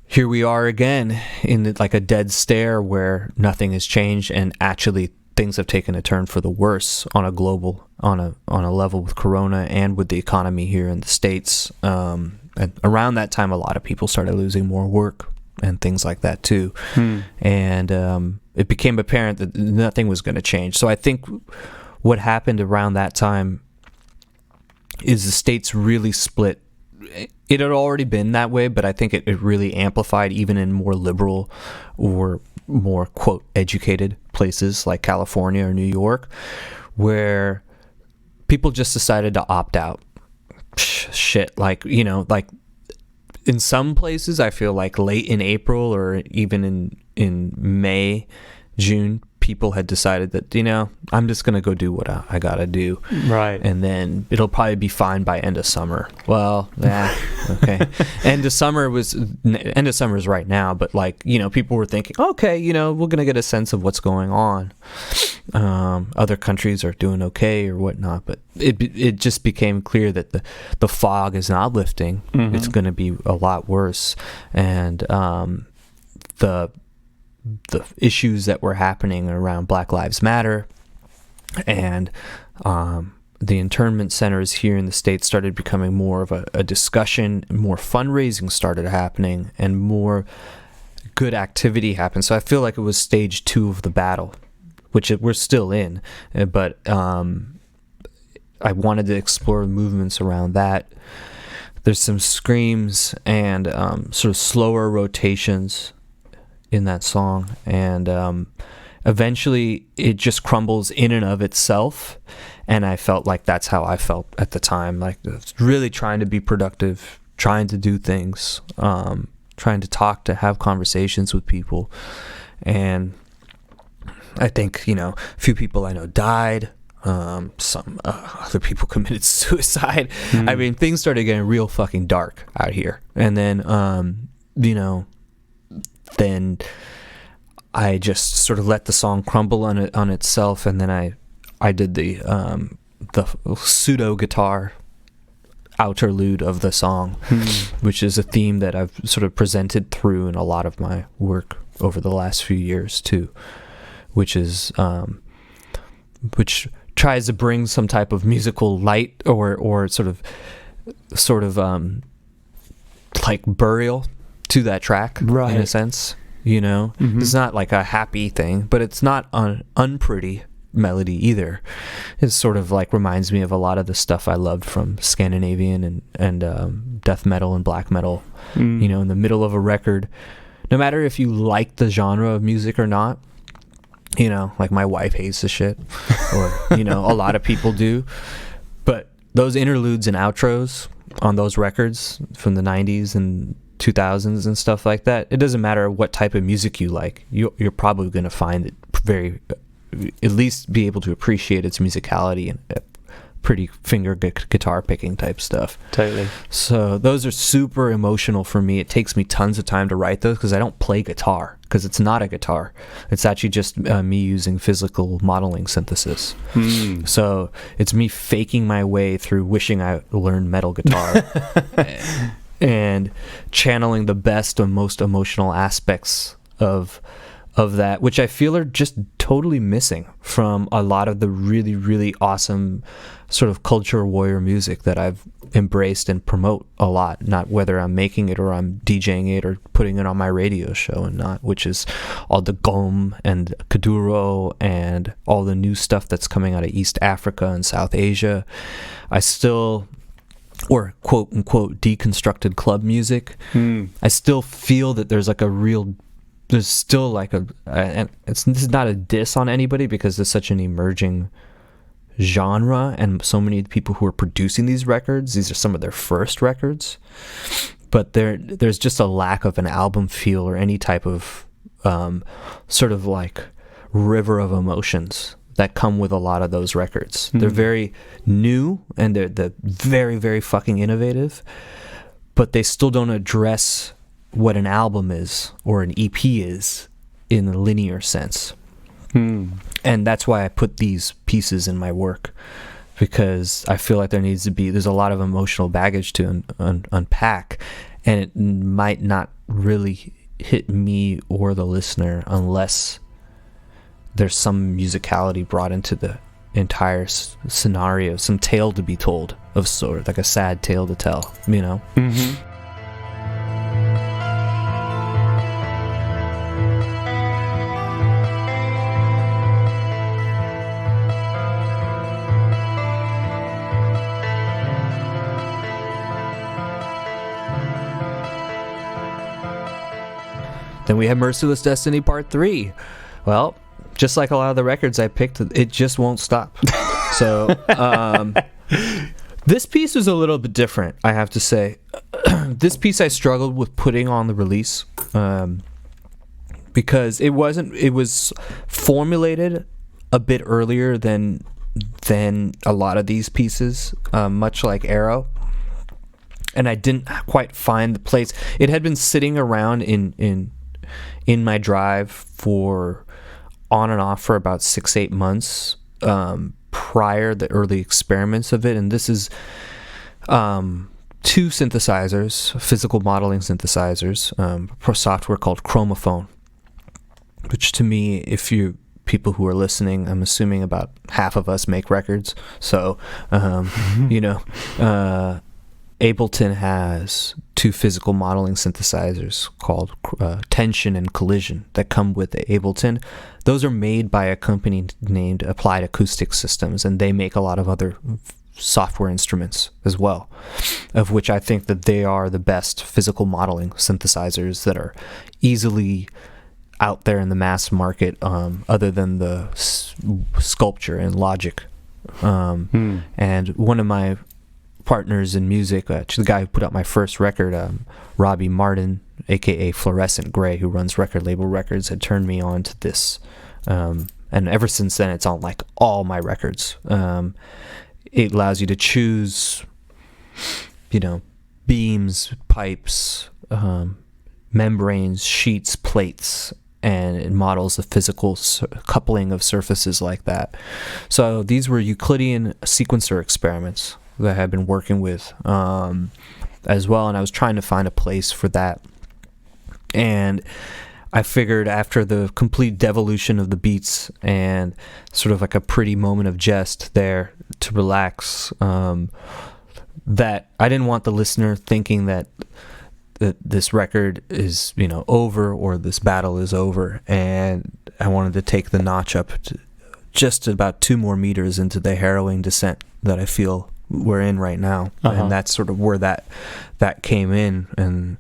here we are again in like a dead stare where nothing has changed, and actually things have taken a turn for the worse on a global, on a level with Corona and with the economy here in the States. And around that time, a lot of people started losing more work and things like that too. And it became apparent that nothing was going to change. So I think what happened around that time is the states really split. It had already been that way, but I think it really amplified even in more liberal or more, quote, educated places like California or New York, where people just decided to opt out. Shit, like, in some places, I feel like late in April or even in May, June, people had decided that, I'm just going to go do what I got to do. Right. And then it'll probably be fine by end of summer. Well, okay. End of summer is right now, but people were thinking, okay, we're going to get a sense of what's going on. Other countries are doing okay or whatnot, but it just became clear that the fog is not lifting. Mm-hmm. It's going to be a lot worse. And the issues that were happening around Black Lives Matter and the internment centers here in the States started becoming more of a discussion, more fundraising started happening, and more good activity happened. So I feel like it was stage 2 of the battle, which we're still in, but I wanted to explore movements around that. There's some screams and sort of slower rotations in that song, and eventually it just crumbles in and of itself, and I felt like that's how I felt at the time, like really trying to be productive, trying to do things, trying to talk, to have conversations with people. And I think a few people I know died, some other people committed suicide. I mean, things started getting real fucking dark out here, and then then I just sort of let the song crumble on itself, and then I did the pseudo guitar interlude of the song, which is a theme that I've sort of presented through in a lot of my work over the last few years too, which tries to bring some type of musical light or sort of like burial to that track, right, in a sense. It's not like a happy thing, but it's not an unpretty melody either. It sort of like reminds me of a lot of the stuff I loved from Scandinavian and death metal and black metal. In the middle of a record, no matter if you like the genre of music or not, like my wife hates the shit, or a lot of people do, but those interludes and outros on those records from the 90s and 2000s and stuff like that, it doesn't matter what type of music you like, you're probably going to find it very, at least be able to appreciate its musicality and pretty finger guitar picking type stuff. Totally. So those are super emotional for me. It takes me tons of time to write those because I don't play guitar, because it's not a guitar. It's actually just me using physical modeling synthesis. So it's me faking my way through wishing I learned metal guitar and channeling the best and most emotional aspects of that, which I feel are just totally missing from a lot of the really, really awesome sort of culture warrior music that I've embraced and promote a lot, not whether I'm making it or I'm DJing it or putting it on my radio show and not, which is all the Gom and Kuduro and all the new stuff that's coming out of East Africa and South Asia. Or quote unquote deconstructed club music. I still feel that there's still like and this is not a diss on anybody, because it's such an emerging genre and so many people who are producing these records, these are some of their first records, but there's just a lack of an album feel or any type of sort of like river of emotions that come with a lot of those records. They're very new and they're very, very fucking innovative, but they still don't address what an album is or an EP is in a linear sense. And that's why I put these pieces in my work, because I feel like there's a lot of emotional baggage to unpack, and it might not really hit me or the listener unless there's some musicality brought into the entire scenario, some tale to be told of sort, like a sad tale to tell, Then we have Merciless Destiny Part 3. Well, just like a lot of the records I picked, it just won't stop. So this piece is a little bit different, I have to say. this piece I struggled with putting on the release, because it was formulated a bit earlier than a lot of these pieces, much like Arrow, and I didn't quite find the place. It had been sitting around in my drive for on and off for about 6-8 months, prior the early experiments of it. And this is 2 synthesizers, physical modeling synthesizers, for software called Chromophone, which to me, if you people who are listening, I'm assuming about half of us make records. So, Ableton has 2 physical modeling synthesizers called Tension and Collision that come with Ableton. Those are made by a company named Applied Acoustic Systems, and they make a lot of other software instruments as well, of which I think that they are the best physical modeling synthesizers that are easily out there in the mass market, other than the Sculpture and Logic. And one of my partners in music, the guy who put out my first record, Robbie Martin, aka Fluorescent Gray, who runs Record Label Records, had turned me on to this, and ever since then it's on like all my records. It allows you to choose, beams, pipes, membranes, sheets, plates, and it models the physical coupling of surfaces like that. So these were Euclidean sequencer experiments that I had been working with as well, and I was trying to find a place for that. And I figured after the complete devolution of the beats and sort of like a pretty moment of jest there to relax, that I didn't want the listener thinking that this record is, over, or this battle is over. And I wanted to take the notch up to just about 2 more meters into the harrowing descent that I feel we're in right now. And that's sort of where that came in. And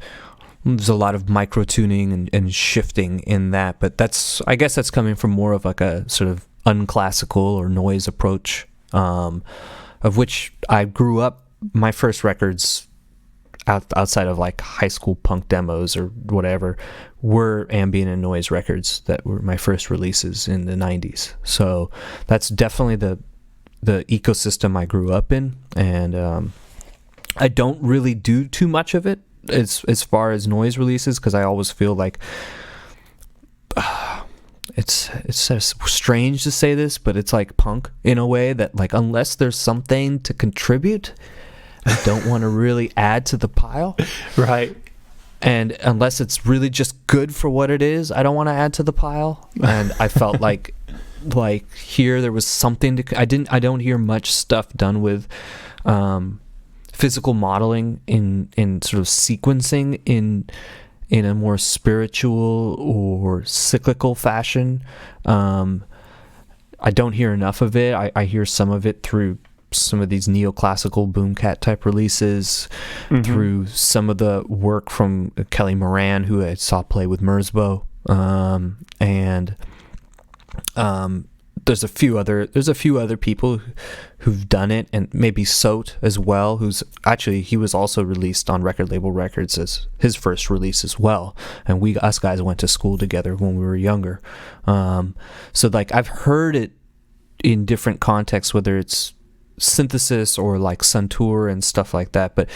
there's a lot of micro tuning and shifting in that, but I guess that's coming from more of like a sort of unclassical or noise approach, of which I grew up. My first records outside of like high school punk demos or whatever were ambient and noise records that were my first releases in the 90s. So that's definitely the ecosystem I grew up in, and I don't really do too much of it as far as noise releases, because I always feel like it's so strange to say this, but it's like punk in a way that, like, unless there's something to contribute, I don't want to really add to the pile. Right. And unless it's really just good for what it is, I don't want to add to the pile. And I felt like here there was something to. I don't hear much stuff done with physical modeling in sort of sequencing in a more spiritual or cyclical fashion. I don't hear enough of it. I hear some of it through some of these neoclassical boomcat type releases, through some of the work from Kelly Moran, who I saw play with Merzbow, and there's a few other people who've done it, and maybe Sote as well, he was also released on Record Label Records as his first release as well, and us guys went to school together when we were younger. So like I've heard it in different contexts, whether it's synthesis or like Suntour and stuff like that, but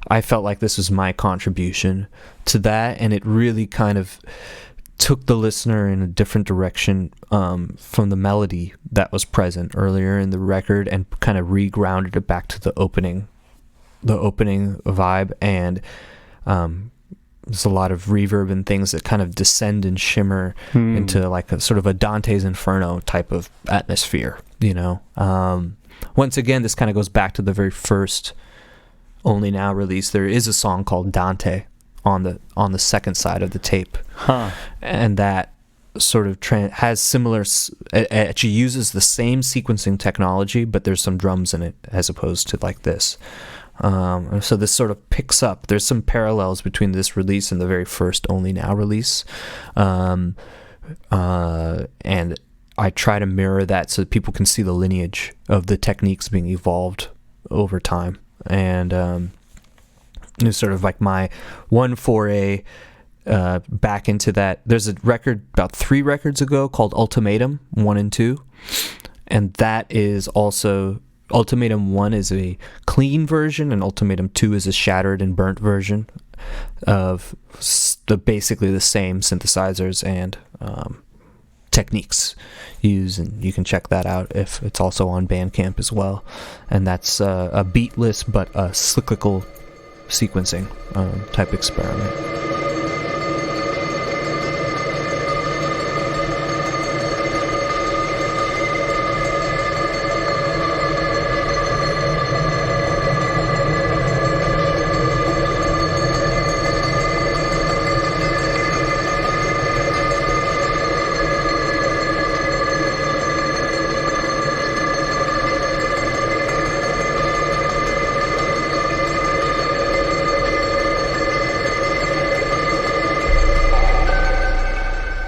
I felt like this was my contribution to that, and it really kind of took the listener in a different direction from the melody that was present earlier in the record, and kind of re-grounded it back to the opening vibe. And there's a lot of reverb and things that kind of descend and shimmer into like a sort of a Dante's Inferno type of atmosphere, Once again, this kind of goes back to the very first Only Now release. There is a song called Dante on the second side of the tape, and that sort of has similar. It actually uses the same sequencing technology, but there's some drums in it as opposed to like this. So this sort of picks up. There's some parallels between this release and the very first Only Now release, and I try to mirror that so that people can see the lineage of the techniques being evolved over time. And It was sort of like my one foray back into that. There's a record about 3 records ago called Ultimatum 1 and 2, and that is also, Ultimatum 1 is a clean version and Ultimatum 2 is a shattered and burnt version of basically the same synthesizers and techniques used, and you can check that out if it's also on Bandcamp as well. And that's a beatless but a cyclical sequencing type experiment.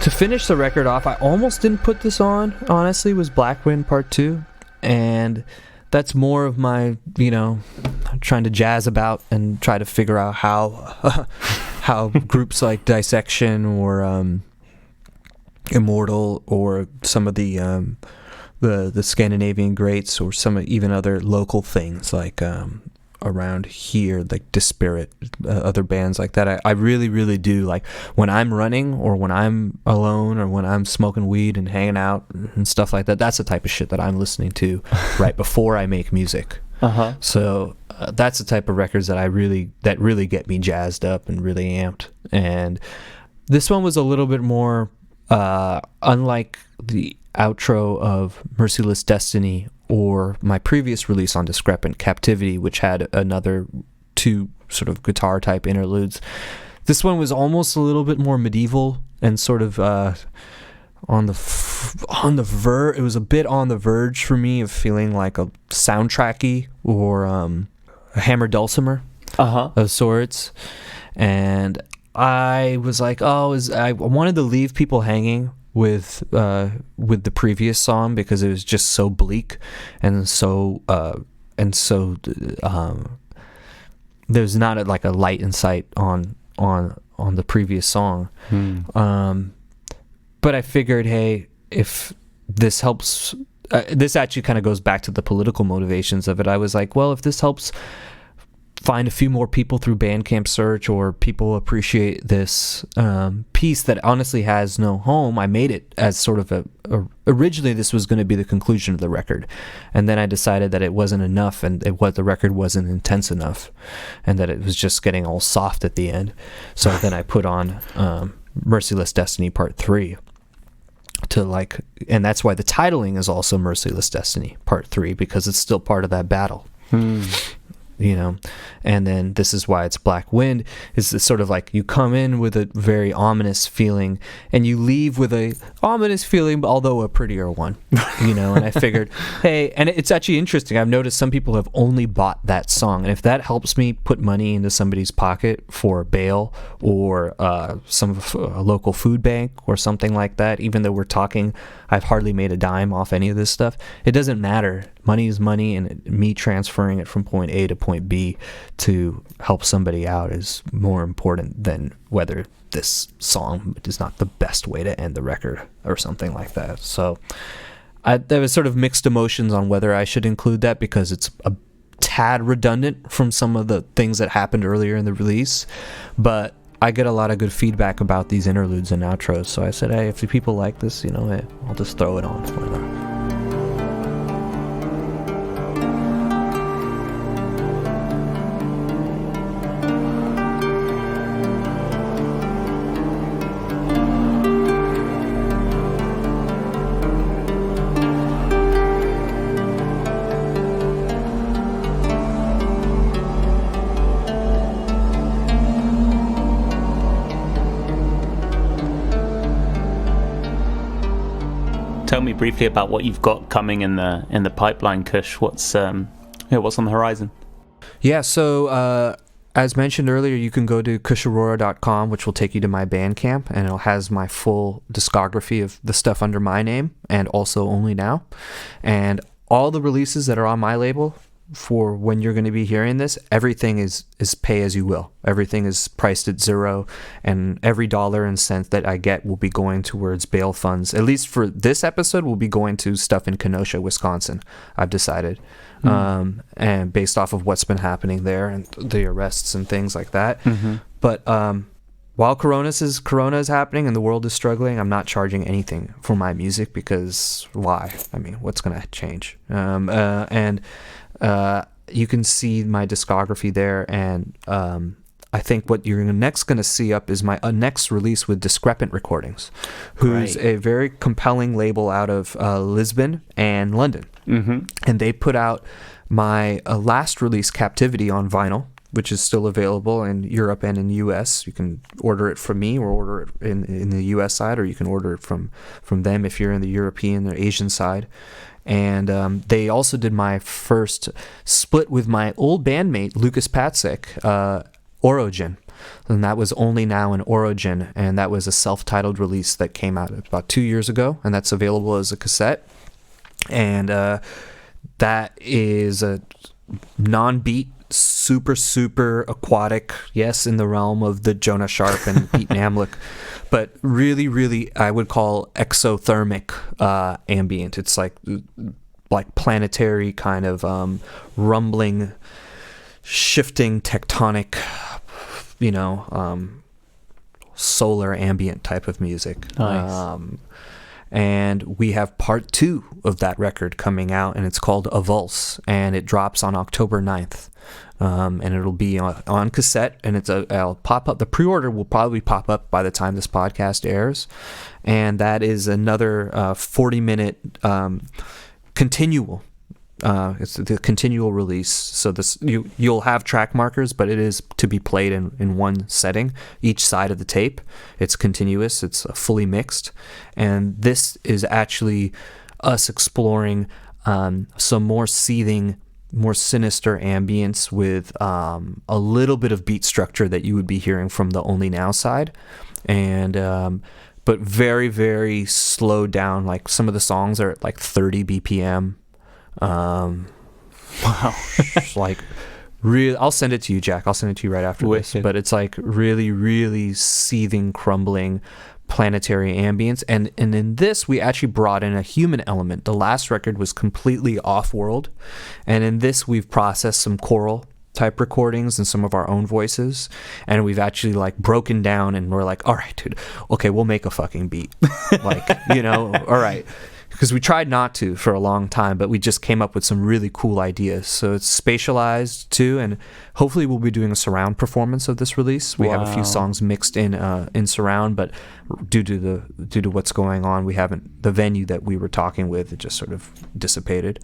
To finish the record off, I almost didn't put this on, honestly, was Black Wind Part 2. And that's more of my, trying to jazz about and try to figure out how groups like Dissection or Immortal or some of the Scandinavian greats or some even other local things like around here, like Dispirit, other bands like that. I really, really do, like, when I'm running or when I'm alone or when I'm smoking weed and hanging out and stuff like that, that's the type of shit that I'm listening to right before I make music. So that's the type of records that really get me jazzed up and really amped. And this one was a little bit more unlike the outro of Merciless Destiny or my previous release on Discrepant, Captivity, which had another 2 sort of guitar type interludes. This one was almost a little bit more medieval and sort of on the verge. It was a bit on the verge for me of feeling like a soundtracky or a hammer dulcimer of sorts. And I was like, I wanted to leave people hanging with the previous song because it was just so bleak and so there's not a light in sight on the previous song. But I figured, hey, if this helps, this actually kind of goes back to the political motivations of it. I was like, well, if this helps find a few more people through Bandcamp search, or people appreciate this piece that honestly has no home. I made it as sort of originally this was going to be the conclusion of the record, and then I decided that it wasn't enough, and the record wasn't intense enough, and that it was just getting all soft at the end. So then I put on Merciless Destiny Part 3 and that's why the titling is also Merciless Destiny Part 3, because it's still part of that battle. And then this is why it's Black Wind, is this sort of like you come in with a very ominous feeling and you leave with a ominous feeling, although a prettier one, and I figured, hey, and it's actually interesting. I've noticed some people have only bought that song, and if that helps me put money into somebody's pocket for bail or a local food bank or something like that, even though we're talking, I've hardly made a dime off any of this stuff. It doesn't matter. Money is money, and me transferring it from point A to point B to help somebody out is more important than whether this song is not the best way to end the record or something like that. So there was sort of mixed emotions on whether I should include that, because it's a tad redundant from some of the things that happened earlier in the release, but I get a lot of good feedback about these interludes and outros, so I said, hey, if the people like this, hey, I'll just throw it on for them. Tell me briefly about what you've got coming in the pipeline, Kush. What's on the horizon? Yeah, so as mentioned earlier, you can go to kusharora.com, which will take you to my Bandcamp, and it has my full discography of the stuff under my name and also Only Now. And all the releases that are on my label for when you're going to be hearing this, everything is pay as you will. Everything is priced at zero, and every dollar and cent that I get will be going towards bail funds. At least for this episode, will be going to stuff in Kenosha, Wisconsin, I've decided. And based off of what's been happening there and the arrests and things like that. But while Corona is happening and the world is struggling, I'm not charging anything for my music, because why? I mean, what's going to change? And you can see my discography there, and I think what you're next going to see up is my next release with Discrepant Recordings, who's a very compelling label out of Lisbon and London. And they put out my last release, Captivity, on vinyl, which is still available in Europe and in the US. You can order it from me, or order it in the US side, or you can order it from them if you're in the European or Asian side. And they also did my first split with my old bandmate, Lucas Patzek, Origin. And that was Only Now in Origin, and that was a self-titled release that came out about 2 years ago, and that's available as a cassette. And that is a non-beat, super aquatic, yes, in the realm of the Jonah Sharp and Pete Namlick, but really I would call exothermic ambient. It's like planetary kind of rumbling, shifting tectonic, solar ambient type of music. Nice. And we have part 2 of that record coming out, and it's called Avulse, and it drops on October 9th. And it'll be on cassette, and I'll pop up. The pre-order will probably pop up by the time this podcast airs, and that is another 40-minute continual. It's the continual release. So you'll have track markers, but it is to be played in one setting, each side of the tape. It's continuous. It's fully mixed, and this is actually us exploring some more seething, more sinister ambience with a little bit of beat structure that you would be hearing from the Only Now side, and but very, very slowed down. Like, some of the songs are at like 30 BPM. Wow. Like, really, I'll send it to you, Jack. I'll send it to you right after this. But it's like really, really seething, crumbling, planetary ambience. And in this, we actually brought in a human element. The last record was completely off-world, and in this, we've processed some choral type recordings and some of our own voices, and we've actually like broken down, and we're like, all right, dude, okay, we'll make a fucking beat. Like, all right. Because we tried not to for a long time, but we just came up with some really cool ideas. So it's spatialized too, and hopefully we'll be doing a surround performance of this release. We have a few songs mixed in surround, but due to what's going on, we haven't. The venue that we were talking with, it just sort of dissipated.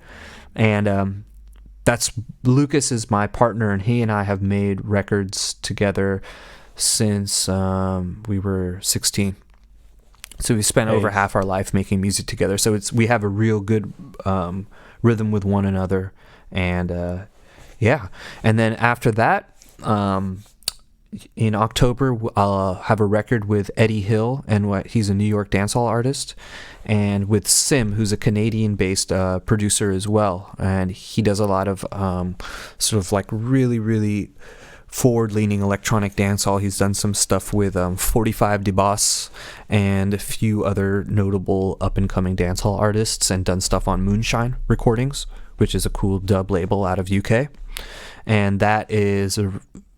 And that's Lucas is my partner, and he and I have made records together since we were 16. So we spent over half our life making music together. So we have a real good rhythm with one another, and yeah. And then after that, in October, I'll have a record with Eddie Hill, and he's a New York dancehall artist, and with Sim, who's a Canadian-based producer as well, and he does a lot of sort of like really, really forward-leaning electronic dancehall. He's done some stuff with 45 de Boss and a few other notable up-and-coming dancehall artists, and done stuff on Moonshine Recordings, which is a cool dub label out of UK. And that is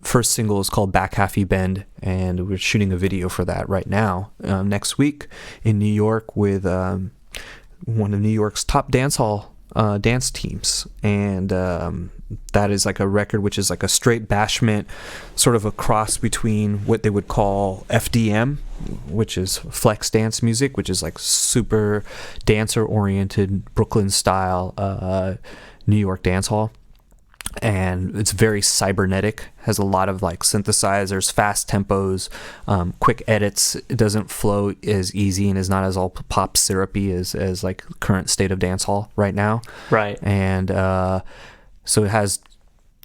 first single is called Back Half You Bend, and we're shooting a video for that right now next week in New York with one of New York's top dancehall dance teams, and that is like a record which is like a straight bashment, sort of a cross between what they would call FDM, which is flex dance music, which is like super dancer oriented Brooklyn style New York dancehall, and it's very cybernetic, has a lot of like synthesizers, fast tempos, quick edits. It doesn't flow as easy and is not as all pop syrupy as like current state of dancehall right now. Right. And so it has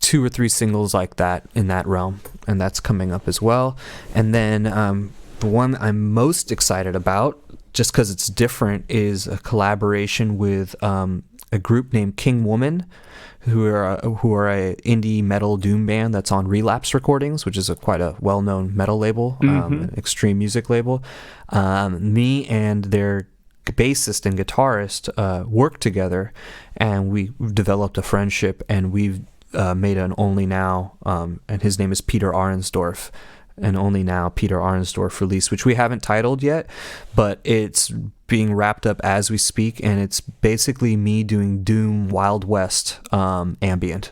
2 or 3 singles like that in that realm, and that's coming up as well. And then the one I'm most excited about, just because it's different, is a collaboration with a group named King Woman, who are a indie metal doom band that's on Relapse Recordings, which is quite a well-known metal label, an extreme music label. Me and their bassist and guitarist worked together, and we developed a friendship, and we've made an Only Now, and his name is Peter Arensdorf, an Only Now Peter Arensdorf release, which we haven't titled yet, but it's being wrapped up as we speak, and it's basically me doing doom Wild West ambient,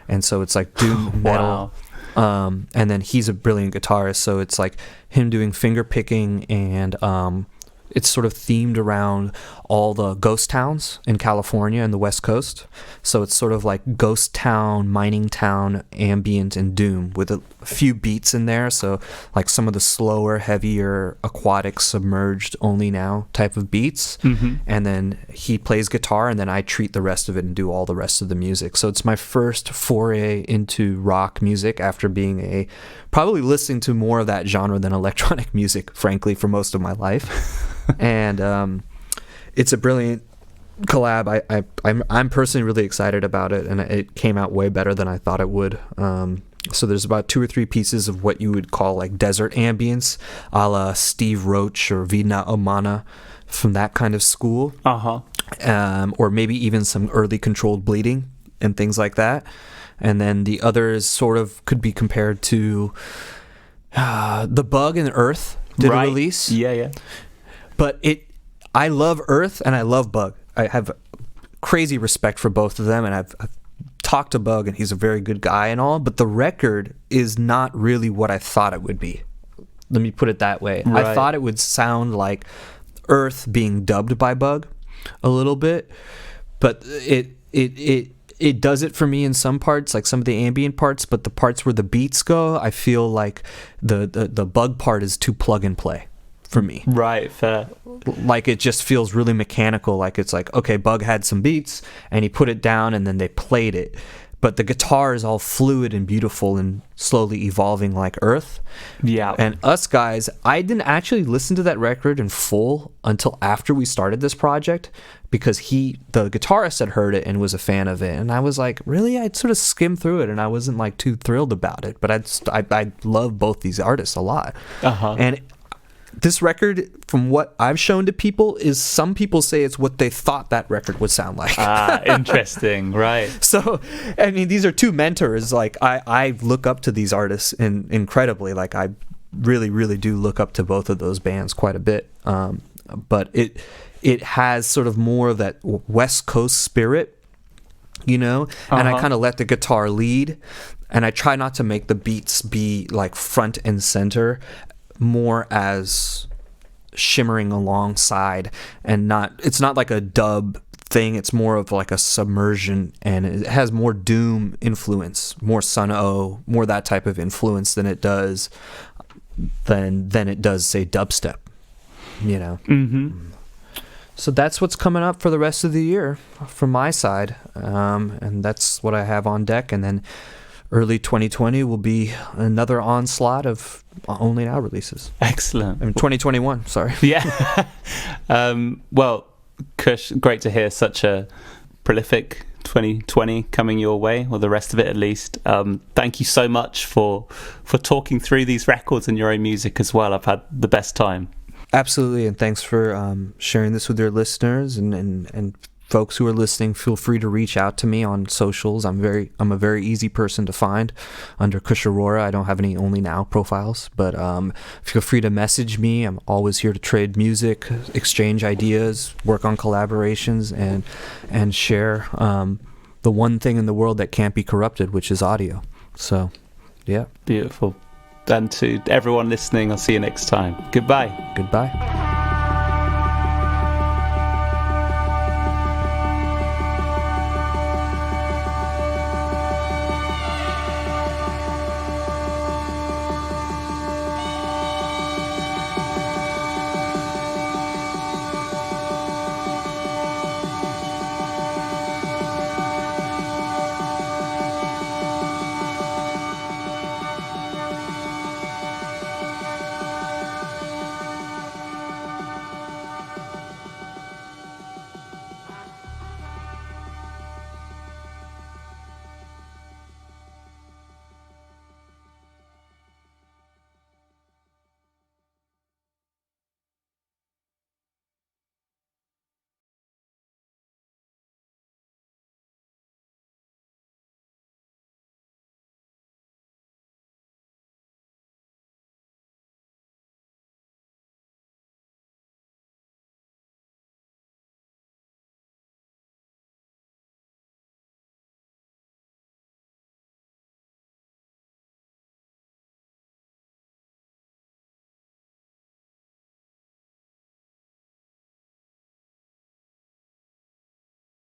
and so it's like doom metal. Wow. And then he's a brilliant guitarist, so it's like him doing finger picking, and it's sort of themed around all the ghost towns in California and the West Coast. So it's sort of like ghost town, mining town, ambient, and doom with a few beats in there. So like some of the slower, heavier, aquatic, submerged, Only Now type of beats. And then he plays guitar, and then I treat the rest of it and do all the rest of the music. So it's my first foray into rock music after being probably listening to more of that genre than electronic music, frankly, for most of my life. And it's a brilliant collab. I'm personally really excited about it, and it came out way better than I thought it would. So there's about 2 or 3 pieces of what you would call like desert ambience, a la Steve Roach or Vida Omana, from that kind of school. Or maybe even some early Controlled Bleeding and things like that. And then the others sort of could be compared to The Bug and Earth did a release. Yeah. But I love Earth and I love Bug. I have crazy respect for both of them, and I've talked to Bug, and he's a very good guy and all, but the record is not really what I thought it would be. Let me put it that way. Right. I thought it would sound like Earth being dubbed by Bug a little bit, but it does it for me in some parts, like some of the ambient parts, but the parts where the beats go, I feel like the Bug part is too plug and play for me. Right, fair. Like it just feels really mechanical. Like it's like, okay, Bug had some beats and he put it down and then they played it. But the guitar is all fluid and beautiful and slowly evolving like Earth. Yeah. And us guys, I didn't actually listen to that record in full until after we started this project, because the guitarist had heard it and was a fan of it. And I was like, really? I'd sort of skimmed through it and I wasn't like too thrilled about it. But I love both these artists a lot. And this record, from what I've shown to people, is some people say it's what they thought that record would sound like. Interesting, right. So, I mean, these are two mentors. Like, I look up to these artists incredibly. Like, I really, really do look up to both of those bands quite a bit. But it has sort of more of that West Coast spirit, you know? And I kind of let the guitar lead. And I try not to make the beats be, like, front and center, more as shimmering alongside, and it's not like a dub thing. It's more of like a submersion, and it has more doom influence, more Sun O, more that type of influence than it does say dubstep, you know. So that's what's coming up for the rest of the year from my side, and that's what I have on deck. And then early 2020 will be another onslaught of Only Now releases. Excellent. I mean, 2021, sorry. Yeah. Well, Kush, great to hear such a prolific 2020 coming your way, or the rest of it at least. Thank you so much for talking through these records and your own music as well. I've had the best time. Absolutely, and thanks for sharing this with your listeners, and folks who are listening, feel free to reach out to me on socials. I'm a very easy person to find under Kush Arora. I don't have any Only Now profiles, but feel free to message me. I'm always here to trade music, exchange ideas, work on collaborations, and share the one thing in the world that can't be corrupted, which is audio. So, yeah. Beautiful. And to everyone listening, I'll see you next time. Goodbye. Goodbye.